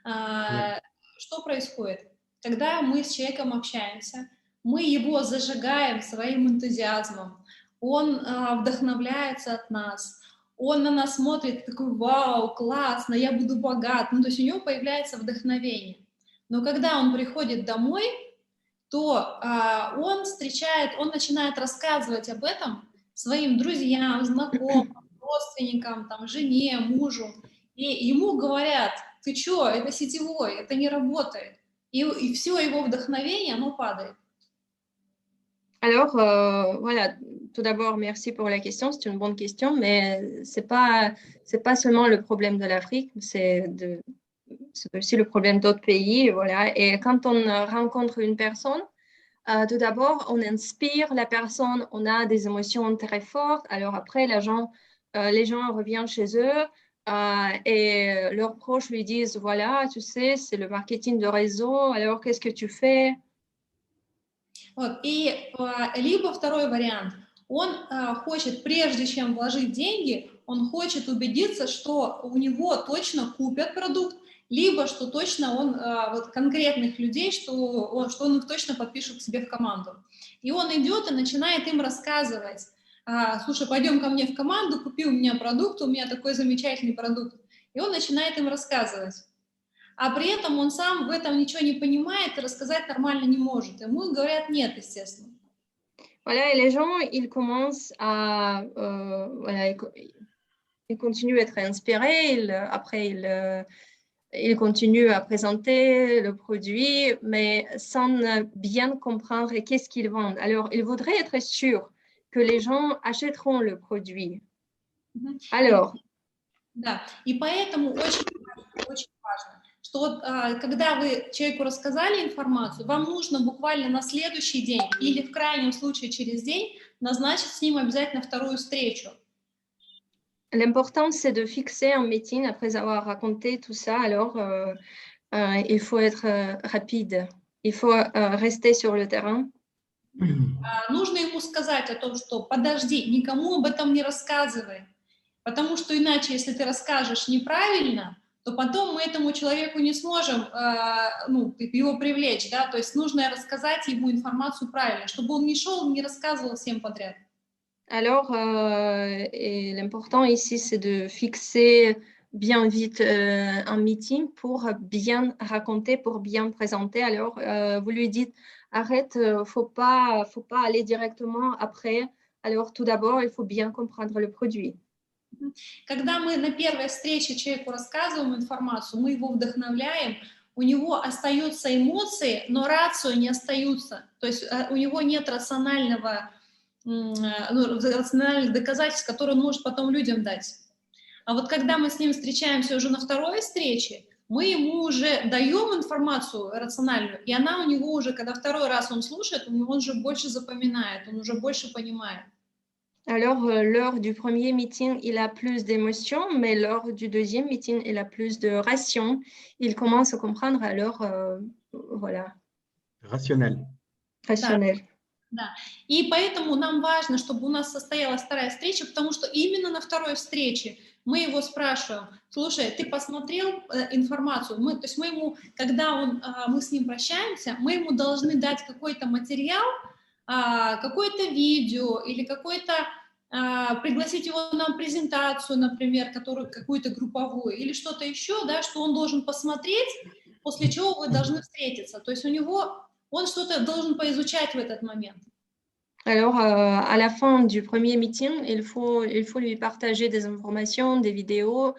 Что происходит? Когда мы с человеком общаемся, мы его зажигаем своим энтузиазмом, он вдохновляется от нас, он на нас смотрит, такой: вау, классно, я буду богат. Ну, то есть у него появляется вдохновение. Но когда он приходит домой, то он начинает рассказывать об этом своим друзьям, знакомым, родственникам, там, жене, мужу. И ему говорят: ты что, это сетевой, это не работает. И все его вдохновение, оно падает. Alors, voilà, tout d'abord, merci pour la question, c'est une bonne question, mais c'est pas seulement le problème de l'Afrique, c'est aussi le problème d'autres pays, voilà. Et quand on rencontre une personne, tout d'abord, on inspire la personne, on a des émotions très fortes, alors après, les gens reviennent chez eux et leurs proches lui disent: voilà, tu sais, c'est le marketing de réseau, alors qu'est-ce que tu fais? Вот. И либо второй вариант, он хочет, прежде чем вложить деньги, он хочет убедиться, что у него точно купят продукт, либо что точно он, вот конкретных людей, что он их точно подпишет к себе в команду. И он идет и начинает им рассказывать: слушай, пойдем ко мне в команду, купи у меня продукт, у меня такой замечательный продукт. И он начинает им рассказывать. А при этом он сам в этом ничего не понимает и рассказать нормально не может. Ему говорят нет, естественно. Voilà, et les gens, ils commencent à... voilà, ils continuent à être inspirés, après ils continuent à présenter le produit, mais sans bien comprendre qu'est-ce qu'ils vendent. Alors, ils voudraient être sûrs que les gens achèteront le produit. Alors... Да, и поэтому очень важно, что вот когда вы человеку рассказали информацию, вам нужно буквально на следующий день или в крайнем случае через день назначить с ним обязательно вторую встречу. L'important, c'est de fixer un meeting après avoir raconté tout ça. Alors, il faut être rapide. Il faut rester sur le terrain. Нужно ему сказать о том, что подожди, никому об этом не рассказывай. Потому что иначе, если ты расскажешь неправильно, то потом мы этому человеку не сможем его привлечь, да, то есть нужно рассказать ему информацию правильно, чтобы он не шел, не рассказывал всем подряд. Alors, et l'important ici, c'est de fixer bien vite un meeting pour bien raconter, pour bien présenter. Alors, vous lui dites: arrête, faut pas aller directement après. Alors, tout d'abord, il faut bien comprendre le produit. Когда мы на первой встрече человеку рассказываем информацию, мы его вдохновляем, у него остаются эмоции, но рацио не остаются. То есть у него нет рациональных доказательств, которые он может потом людям дать. А вот когда мы с ним встречаемся уже на второй встрече, мы ему уже даем информацию рациональную, и она у него уже, когда второй раз он слушает, он уже больше запоминает, он уже больше понимает. Alors, lors du premier meeting, il a plus d'émotions, mais lors du deuxième meeting, il a plus de ration. Il commence à comprendre, alors, voilà, Rationnel. rationnel. Да, и поэтому нам важно, чтобы у нас состоялась вторая встреча, потому что именно на второй встрече мы его спрашиваем: слушай, ты посмотрел информацию? То есть мы ему, когда мы с ним прощаемся, мы ему должны дать какой-то материал, какое-то видео или пригласить его на презентацию, например, какую-то групповую или что-то еще, да, что он должен посмотреть, после чего вы должны встретиться. То есть он что-то должен поизучать в этот момент. Alors, à la fin du premier meeting, il faut lui partager des informations, des vidéos,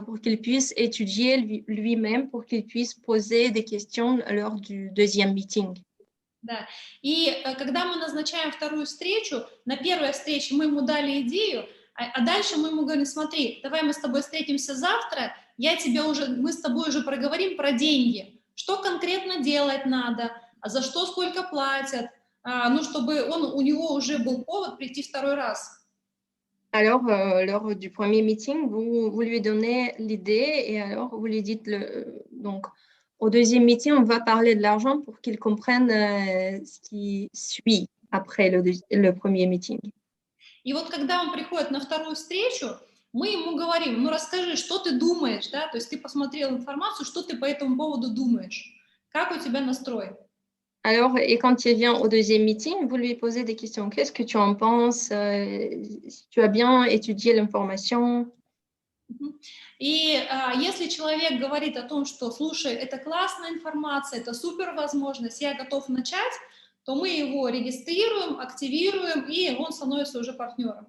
pour qu'il puisse étudier lui-même, pour qu'il puisse poser des questions lors du deuxième meeting. Да. И когда мы назначаем вторую встречу, на первой встрече мы ему дали идею, а дальше мы ему говорим: смотри, давай мы с тобой встретимся завтра, мы с тобой уже проговорим про деньги, что конкретно делать надо, а за что сколько платят, чтобы у него уже был повод прийти второй раз. Alors, lors du premier meeting, vous lui donnez l'idée et alors vous lui dites donc, au deuxième meeting, on va parler de l'argent pour qu'il comprenne ce qui suit après le premier meeting. И вот когда он приходит на вторую встречу, мы ему говорим: ну расскажи, что ты думаешь, да, то есть ты посмотрел информацию, что ты по этому поводу думаешь, как у тебя настрой. Alors, et quand il vient au deuxième meeting, vous lui posez des questions. Qu'est-ce que tu en penses? Si tu as bien étudié l'information? И если человек говорит о том, что, слушай, это классная информация, это супер возможность, я готов начать, то мы его регистрируем, активируем, и он становится уже партнером.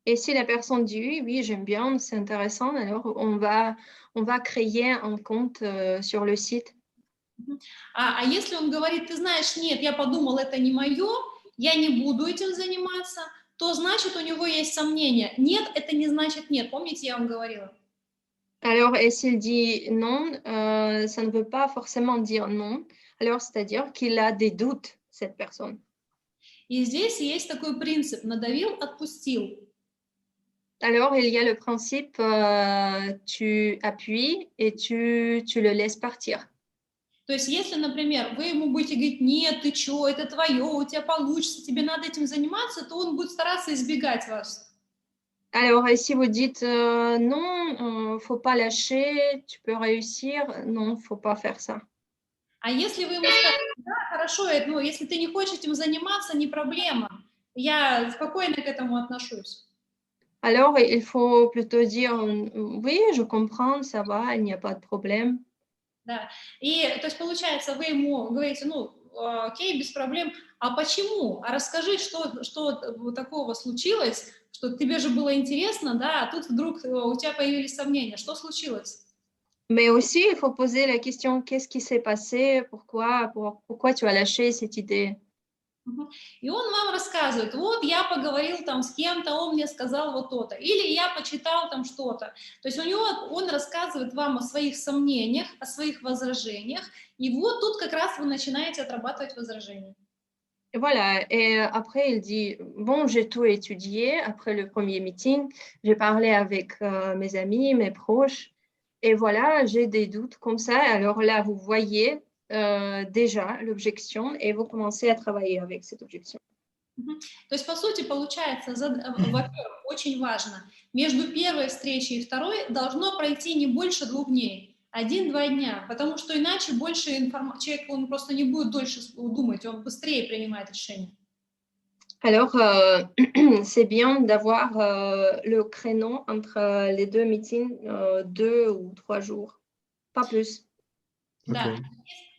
Et si la personne dit oui, j'aime bien, c'est intéressant, alors on va créer un compte sur le site. А если он говорит: ты знаешь, нет, я подумал, это не мое, я не буду этим заниматься, то значит у него есть сомнения. Нет, это не значит нет. Помните, я вам говорила? Alors, et s'il dit non, ça ne veut pas forcément dire non. Alors, c'est-à-dire qu'il a des doutes, cette personne. И здесь есть такой принцип: надавил, отпустил. Alors, il y a le principe, tu appuies et tu le laisses partir. То есть, если, например, вы ему будете говорить: нет, ты что, это твое, у тебя получится, тебе надо этим заниматься, то он будет стараться избегать вас. Alors, et si vous dites non, faut pas lâcher, tu peux réussir, non, faut pas faire ça. А если вы ему скажете: да, хорошо, если ты не хочешь этим заниматься, не проблема, я спокойно к этому отношусь. Alors, il faut plutôt dire oui, je comprends, ça va, il n'y a pas de problème. Да. И, то есть, получается, вы ему говорите: окей, без проблем, а почему? А расскажи, что такого случилось, что тебе же было интересно, да, а тут вдруг у тебя появились сомнения. Что случилось? Mais aussi, il faut poser la question, qu'est-ce qui s'est passé? Pourquoi tu as lâché cette idée? И он вам рассказывает: вот я поговорил там с кем-то, он мне сказал вот то-то, или я почитал там что-то. То есть он рассказывает вам о своих сомнениях, о своих возражениях, и вот тут как раз вы начинаете отрабатывать возражения. Et voilà, et après il dit, bon, j'ai tout étudié, après le premier meeting, j'ai parlé avec mes amis, mes proches, et voilà, j'ai des doutes comme ça. Alors là, vous voyez déjà l'objection et vous commencez à travailler avec cette objection. То есть, по сути, получается, во-первых, очень важно, между первой встречей и второй должно пройти не больше 2 дней, 1-2 дня, потому что иначе больше человек, он просто не будет дольше думать, он быстрее принимает решение. Alors, c'est bien d'avoir le créneau entre les 2 meetings, 2 ou 3 jours, pas plus. Да.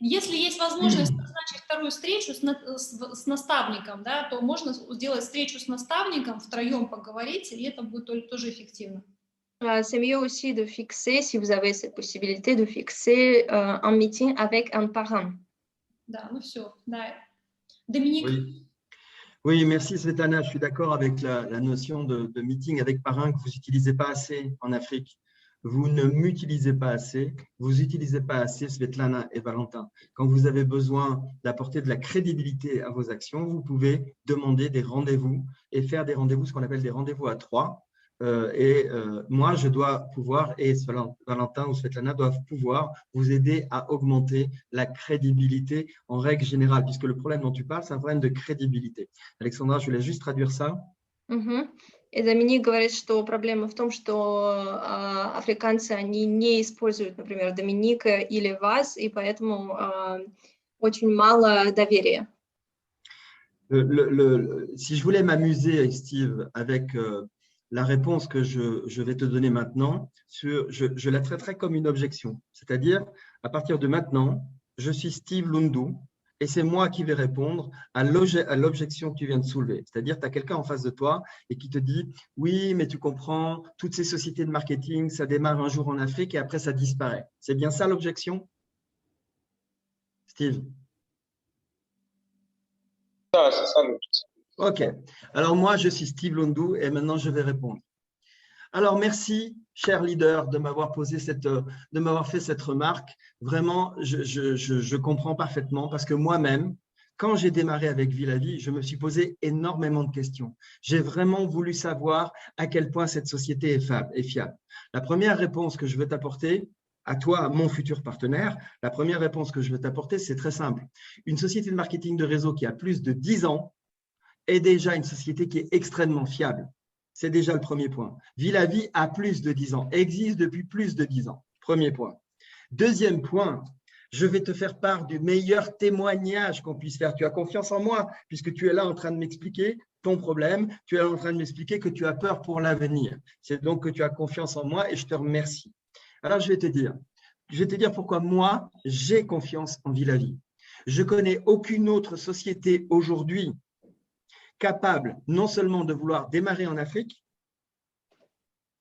Если есть возможность назначить вторую встречу с наставником, да, то можно сделать встречу с наставником, втроем поговорить, и это будет тоже эффективно. c'est mieux aussi de fixer, si vous avez cette possibilité, de fixer un meeting avec un parrain. Да, ну все, да. Доминик? Oui. Oui, merci Svetlana. Je suis d'accord avec la notion de meeting avec parrain que vous n'utilisez pas assez en Afrique. Vous ne m'utilisez pas assez, vous n'utilisez pas assez Svetlana et Valentin. Quand vous avez besoin d'apporter de la crédibilité à vos actions, vous pouvez demander des rendez-vous et faire des rendez-vous, ce qu'on appelle des rendez-vous à 3. Moi, je dois pouvoir, et Valentin ou Svetlana doivent pouvoir vous aider à augmenter la crédibilité en règle générale, puisque le problème dont tu parles, c'est un problème de crédibilité. Alexandra, je voulais juste traduire ça. И Доминик говорит, что проблема в том, что африканцы, они не используют, например, Доминика или вас, и поэтому очень мало доверия. Si je voulais m'amuser, Steve, avec la réponse que je vais te donner maintenant, je la traiterai comme une objection. C'est-à-dire, à partir de maintenant, je suis Steve Lundu et c'est moi qui vais répondre à l'objection que tu viens de soulever. C'est-à-dire, tu as quelqu'un en face de toi et qui te dit « Oui, mais tu comprends, toutes ces sociétés de marketing, ça démarre un jour en Afrique et après, ça disparaît. » C'est bien ça l'objection, Steve? C'est ça l'objection. Ok. Alors, moi, je suis Steve Lundu et maintenant, je vais répondre. Alors, merci, cher leader, de m'avoir fait cette remarque. Vraiment, je comprends parfaitement parce que moi-même, quand j'ai démarré avec Villavi, je me suis posé énormément de questions. J'ai vraiment voulu savoir à quel point cette société est fiable. La première réponse que je veux t'apporter, à toi, mon futur partenaire, la première réponse que je veux t'apporter, c'est très simple. Une société de marketing de réseau qui a plus de 10 ans est déjà une société qui est extrêmement fiable. C'est déjà le premier point. Villavi a plus de 10 ans, existe depuis plus de 10 ans. Premier point. Deuxième point, je vais te faire part du meilleur témoignage qu'on puisse faire. Tu as confiance en moi puisque tu es là en train de m'expliquer ton problème. Tu es là en train de m'expliquer que tu as peur pour l'avenir. C'est donc que tu as confiance en moi et je te remercie. Alors, je vais te dire pourquoi moi, j'ai confiance en Villavi. Je connais aucune autre société aujourd'hui capable non seulement de vouloir démarrer en Afrique,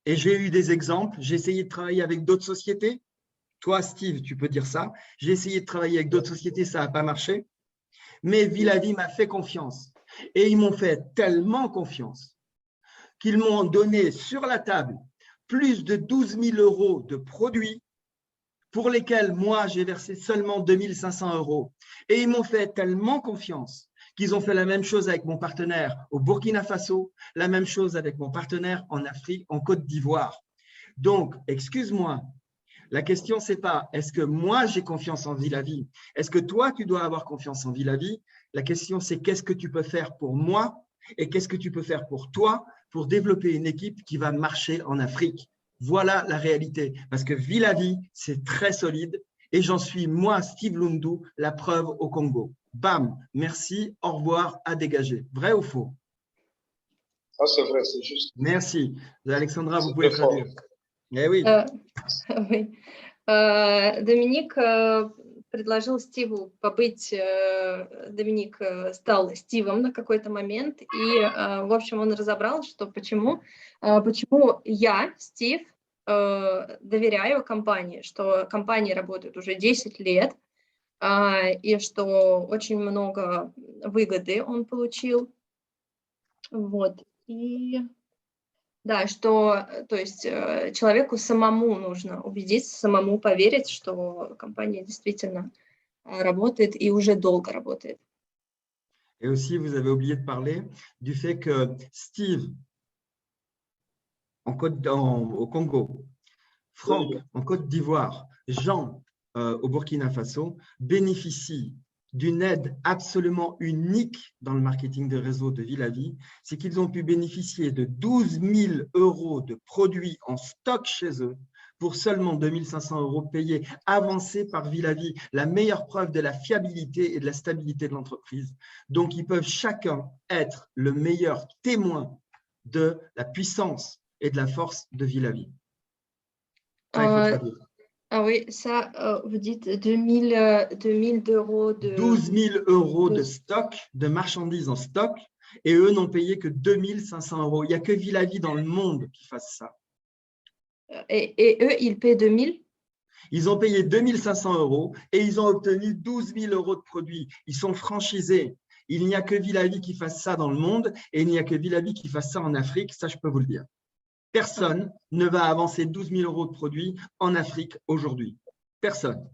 et j'ai eu des exemples, j'ai essayé de travailler avec d'autres sociétés. Toi, Steve, tu peux dire ça. J'ai essayé de travailler avec d'autres sociétés, ça n'a pas marché. Mais Villavi m'a fait confiance. Et ils m'ont fait tellement confiance qu'ils m'ont donné sur la table plus de 12 000 € de produits pour lesquels moi, j'ai versé seulement 2 500 €. Et ils m'ont fait tellement confiance qu'ils ont fait la même chose avec mon partenaire au Burkina Faso, la même chose avec mon partenaire en Afrique, en Côte d'Ivoire. Donc, excuse-moi, la question, ce n'est pas est-ce que moi, j'ai confiance en Villavi? Est-ce que toi, tu dois avoir confiance en Villavi? La question, c'est qu'est-ce que tu peux faire pour moi et qu'est-ce que tu peux faire pour toi pour développer une équipe qui va marcher en Afrique? Voilà la réalité. Parce que Villavi, c'est très solide et j'en suis, moi, Steve Lundu, la preuve au Congo. Bam, merci, au revoir, à dégager. Vrai ou faux? Ça, c'est vrai, c'est juste. Merci. Alexandra, vous pouvez traduire. Eh oui. Oui. Доминик предложил Стиву побыть, Доминик стал Стивом на какой-то момент, и, в общем, он разобрал, что почему я, Стив, доверяю компании, что компании работают уже 10 лет, и что очень много выгоды он получил. Вот. И да, что, то есть человеку самому нужно убедиться, самому поверить, что компания действительно работает и уже долго работает. Et aussi, vous avez oublié de parler du fait que Steve, au Congo, Franck, en Côte d'Ivoire, Jean, au Burkina Faso, bénéficient d'une aide absolument unique dans le marketing de réseau de Villavi, c'est qu'ils ont pu bénéficier de 12 000 € de produits en stock chez eux pour seulement 2 500 € payés, avancés par Villavi, la meilleure preuve de la fiabilité et de la stabilité de l'entreprise. Donc, ils peuvent chacun être le meilleur témoin de la puissance et de la force de Villavi. Ah oui, ça, vous dites 2 000 € de… 12 000 € de stock, de marchandises en stock, et eux n'ont payé que 2 500 €. Il n'y a que Villavi dans le monde qui fasse ça. Et eux, ils paient 2000? Ils ont payé 2500 € et ils ont obtenu 12 000 € de produits. Ils sont franchisés. Il n'y a que Villavi qui fasse ça dans le monde et il n'y a que Villavi qui fasse ça en Afrique, ça je peux vous le dire. Personne ne va avancer 12 000 € de produits en Afrique aujourd'hui. Personne.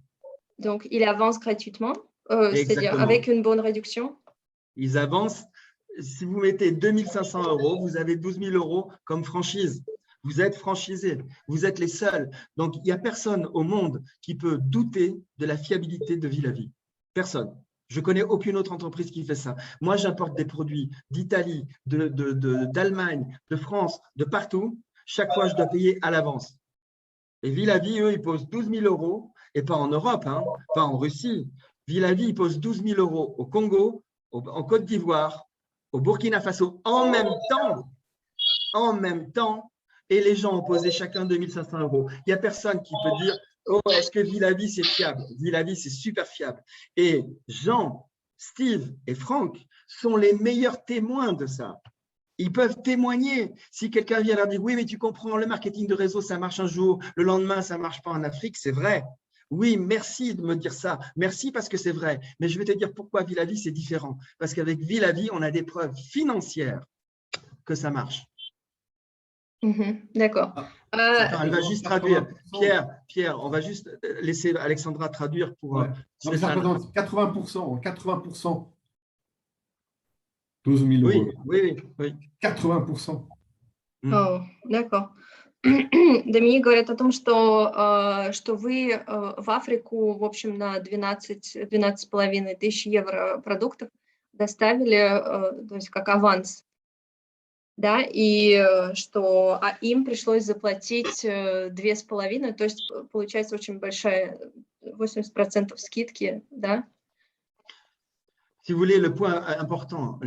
Donc, ils avancent gratuitement, c'est-à-dire avec une bonne réduction? Ils avancent. Si vous mettez 2500 €, vous avez 12 000 € comme franchise. Vous êtes franchisés, vous êtes les seuls. Donc, il n'y a personne au monde qui peut douter de la fiabilité de Villavi. Personne. Je ne connais aucune autre entreprise qui fait ça. Moi, j'importe des produits d'Italie, d'Allemagne, de France, de partout. Chaque fois, je dois payer à l'avance. Et Villavi, eux, ils posent 12 000 € et pas en Europe, hein, pas en Russie. Villavi, ils posent 12 000 € au Congo, en Côte d'Ivoire, au Burkina Faso, en même temps, et les gens ont posé chacun 2500 €. Il n'y a personne qui peut dire « Oh, est-ce que Villavi, c'est fiable ?» Villavi, c'est super fiable. Et Jean, Steve et Franck sont les meilleurs témoins de ça. Ils peuvent témoigner. Si quelqu'un vient leur dire « Oui, mais tu comprends, le marketing de réseau, ça marche un jour, le lendemain, ça ne marche pas en Afrique », c'est vrai. Oui, merci de me dire ça. Merci parce que c'est vrai. Mais je vais te dire pourquoi Villavi, c'est différent. Parce qu'avec Villavi, on a des preuves financières que ça marche. D'accord. Attends, elle va juste traduire. Pierre, on va juste laisser Alexandra traduire pour… Ouais. Ça représente 80%. 12 000 €. Oui. 80%. Oh, d'accord. Доминик говорит о том, что вы в Африку, в общем, на 12,5 тысяч евро продуктов доставили, то есть как аванс, да, и что им пришлось заплатить 2,5, то есть получается очень большая, 80% скидки, да? Si vous voulez, le point important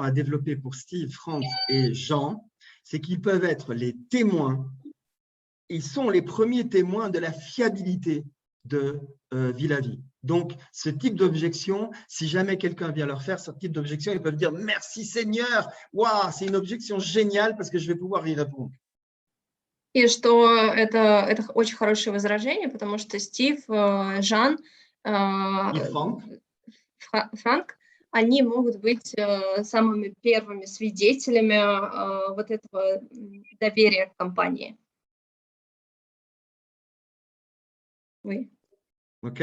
à développer pour Steve, Franck et Jean, c'est qu'ils peuvent être les témoins. Ils sont les premiers témoins de la fiabilité de Villavi. Donc, ce type d'objection, si jamais quelqu'un vient leur faire ce type d'objection, ils peuvent dire « Merci Seigneur, waouh, c'est une objection géniale parce que je vais pouvoir y répondre. » И что это очень хорошее возражение, потому что Стив, Жан, Франк, они могут быть самыми первыми свидетелями вот этого доверия к компании. Oui. OK?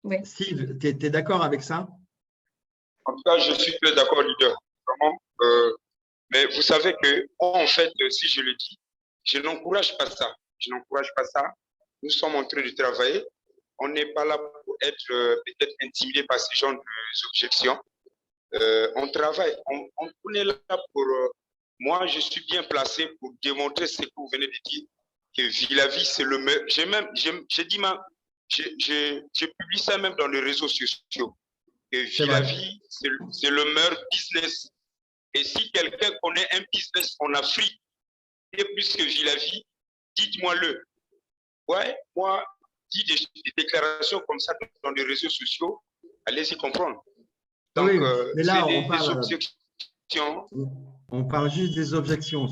Oui. Steve, tu es d'accord avec ça? En tout cas, je suis très d'accord, leader. Vraiment. Mais vous savez que, en fait, si je le dis, je n'encourage pas ça. Je n'encourage pas ça. Nous sommes en train de travailler. On n'est pas là pour être peut-être intimidé par ce genre d'objections. On travaille. On est là pour… moi, je suis bien placé pour démontrer ce que vous venez de dire, que Villavi, c'est le meilleur. Je publie ça même dans les réseaux sociaux. Que Villavi, c'est le meilleur business. Et si quelqu'un connaît un business en Afrique, et plus que Villavi, dites-moi-le. Ouais, moi, dis des déclarations comme ça dans les réseaux sociaux, allez-y comprendre. Donc, oui, mais là, on parle juste des objections,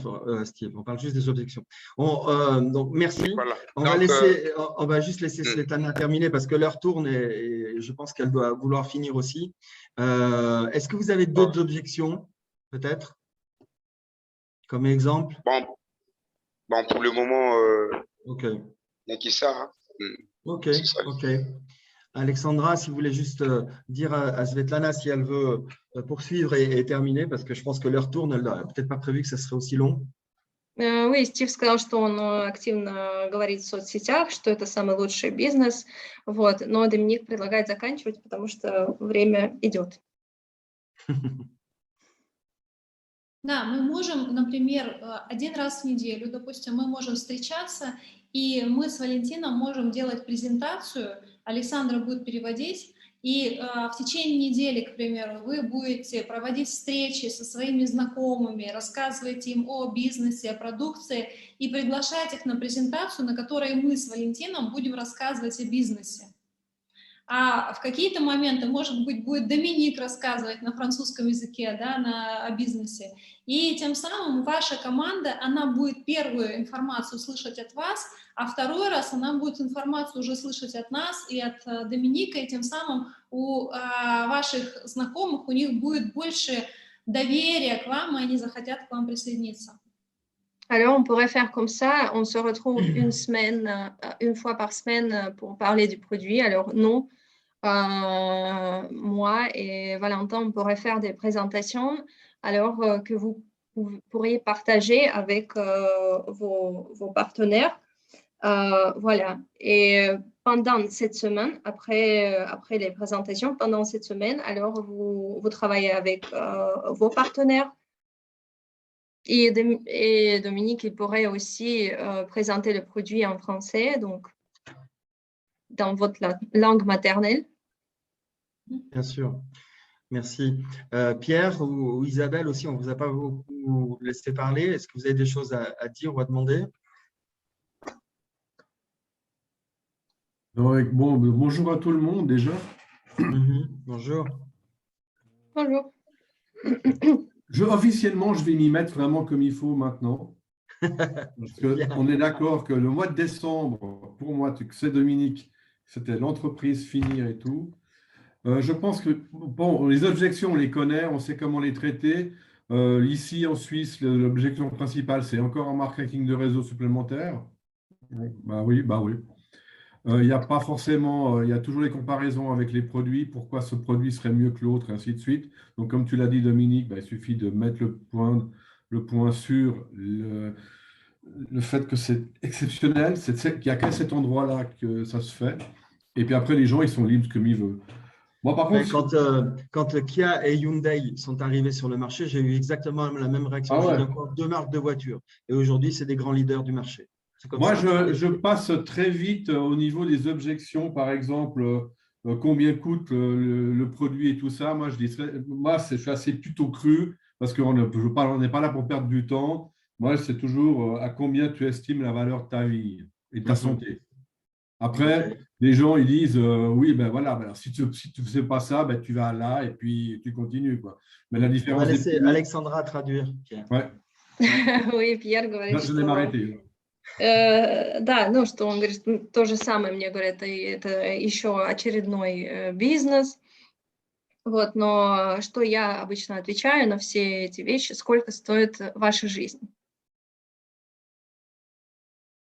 Steve. On parle juste des objections. Donc, merci. Voilà. On va juste laisser Svetlana terminer parce que l'heure tourne et je pense qu'elle doit vouloir finir aussi. Est-ce que vous avez d'autres objections, peut-être, comme exemple? Bon, pour le moment, OK. il n'y a que ça. Hein. OK. Alexandra, si vous voulez juste dire à Svetlana si elle veut poursuivre et terminer, parce que je pense que l'heure tourne, elle n'a peut-être pas prévu que ça serait aussi long. Oui, Стив сказал, что он активно говорит в соцсетях, что это самый лучший бизнес, вот, но Доминик предлагает заканчивать, потому что время идет. Да, мы можем, например, один раз в неделю, допустим, мы можем встречаться, и мы с Валентином можем делать презентацию, Александра будет переводить, и в течение недели, к примеру, вы будете проводить встречи со своими знакомыми, рассказывать им о бизнесе, о продукции и приглашать их на презентацию, на которой мы с Валентином будем рассказывать о бизнесе. а в какие-то моменты, может быть, будет Доминик рассказывать на французском языке, да, о бизнесе. И тем самым ваша команда, она будет первую информацию слышать от вас, а второй раз она будет информацию уже слышать от нас и от Доминика, и тем самым у ваших знакомых, у них будет больше доверия к вам, и они захотят к вам присоединиться. Alors, on pourrait faire comme ça, on se retrouve une fois par semaine pour parler du produit. Alors, non, moi et Valentin, on pourrait faire des présentations alors que vous pourriez partager avec vos partenaires. Voilà. Et pendant cette semaine, après les présentations, pendant cette semaine, alors vous travaillez avec vos partenaires. Et Dominique, il pourrait aussi présenter le produit en français, donc dans votre langue maternelle. Bien sûr. Merci. Pierre ou Isabelle aussi, on ne vous a pas beaucoup laissé parler. Est-ce que vous avez des choses à dire ou à demander? Bon, bonjour à tout le monde déjà. Bonjour. Bonjour. Officiellement, je vais m'y mettre vraiment comme il faut maintenant. Parce qu'on est d'accord que le mois de décembre, pour moi, c'est Dominique, c'était l'entreprise finir et tout. Je pense que, bon, les objections, on les connaît, on sait comment les traiter. Ici, en Suisse, l'objection principale, c'est encore un marketing de réseau supplémentaire. Bah oui. Il n'y a pas forcément, il y a toujours les comparaisons avec les produits, pourquoi ce produit serait mieux que l'autre, et ainsi de suite. Donc, comme tu l'as dit, Dominique, il suffit de mettre le point sur le fait que c'est exceptionnel, qu'il n'y a qu'à cet endroit-là que ça se fait. Et puis après, les gens, ils sont libres comme ils veulent. Moi, par contre, quand Kia et Hyundai sont arrivés sur le marché, j'ai eu exactement la même réaction. J'ai encore 2 marques de voitures. Et aujourd'hui, c'est des grands leaders du marché. Moi, je passe très vite au niveau des objections, par exemple, combien coûte le produit et tout ça. Moi, je suis assez plutôt cru parce qu'on n'est pas là pour perdre du temps. Moi, c'est toujours à combien tu estimes la valeur de ta vie et de ta santé. Après, les gens, ils disent oui, ben voilà, alors, si tu ne fais pas ça, ben, tu vas là et puis tu continues, quoi. Mais la différence. On va laisser Alexandra traduire. Ouais. Oui, Pierre говорит, je m'arrêter. Да, ну что он говорит, то же самое, мне говорят, это еще очередной бизнес. Вот, но что я обычно отвечаю на все эти вещи, сколько стоит ваша жизнь?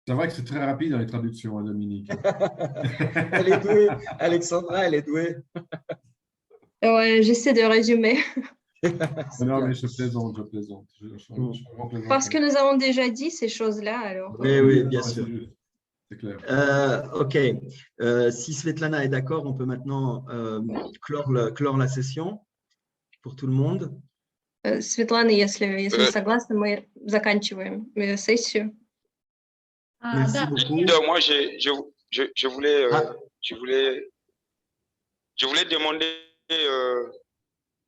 C'est vrai que c'est très rapide dans les traductions, hein, Dominique. Elle est douée, Alexandra, elle est douée. Ouais, j'essaie de résumer. Non, mais je plaisante. Parce que nous avons déjà dit ces choses-là, alors. Oui, bien sûr. C'est clair. OK. Si Svetlana est d'accord, on peut maintenant clore la session pour tout le monde. Светлана, если вы согласны, мы заканчиваем сессию. Merci beaucoup. Moi, je voulais demander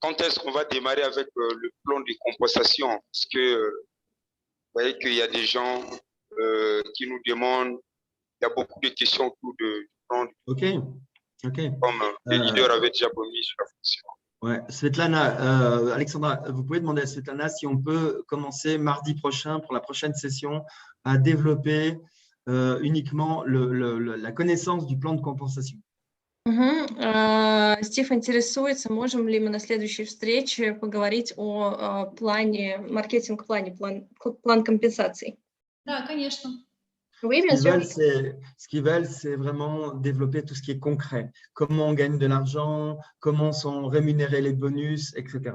quand est-ce qu'on va démarrer avec le plan de compensation? Parce que vous voyez qu'il y a des gens qui nous demandent, il y a beaucoup de questions autour du plan. OK. Comme les leaders avaient déjà promis sur la fonction. Ouais, Svetlana, Alexandra, vous pouvez demander à Svetlana si on peut commencer mardi prochain pour la prochaine session à développer uniquement la connaissance du plan de compensation. Стив интересуется, можем ли мы на следующей встрече поговорить о плане, маркетинг-плане, план компенсаций? Да, конечно. Oui, bien sûr. Ce qu'ils veulent, c'est vraiment développer tout ce qui est concret. Comment on gagne de l'argent, comment sont rémunérés les bonus, etc.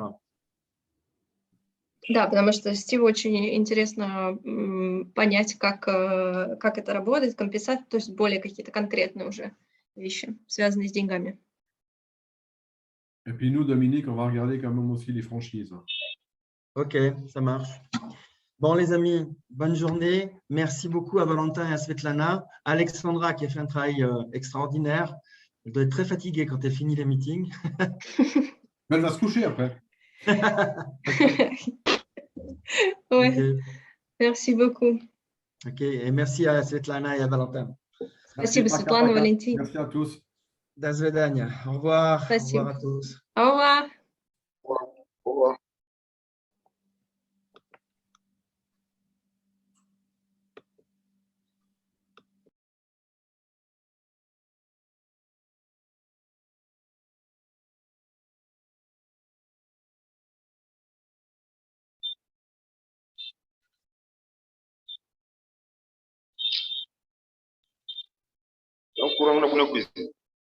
Да, потому что Стиву очень интересно понять, как это работает, компенсация, то есть более какие-то конкретные уже вещи, связанные с деньгами. Et puis nous, Dominique, on va regarder quand même aussi les franchises. OK, ça marche. Bon, les amis, bonne journée. Merci beaucoup à Valentin et à Svetlana. Alexandra qui a fait un travail extraordinaire. Elle doit être très fatiguée quand elle finit les meetings. Elle va se coucher après. Ouais. Okay. Merci beaucoup. OK, et merci à Svetlana et à Valentin. Спасибо, Светлана, Валентин. Merci à tous. До свидания. Au revoir. Спасибо. Au revoir à tous. Au revoir. Au revoir. Donc, courant, on a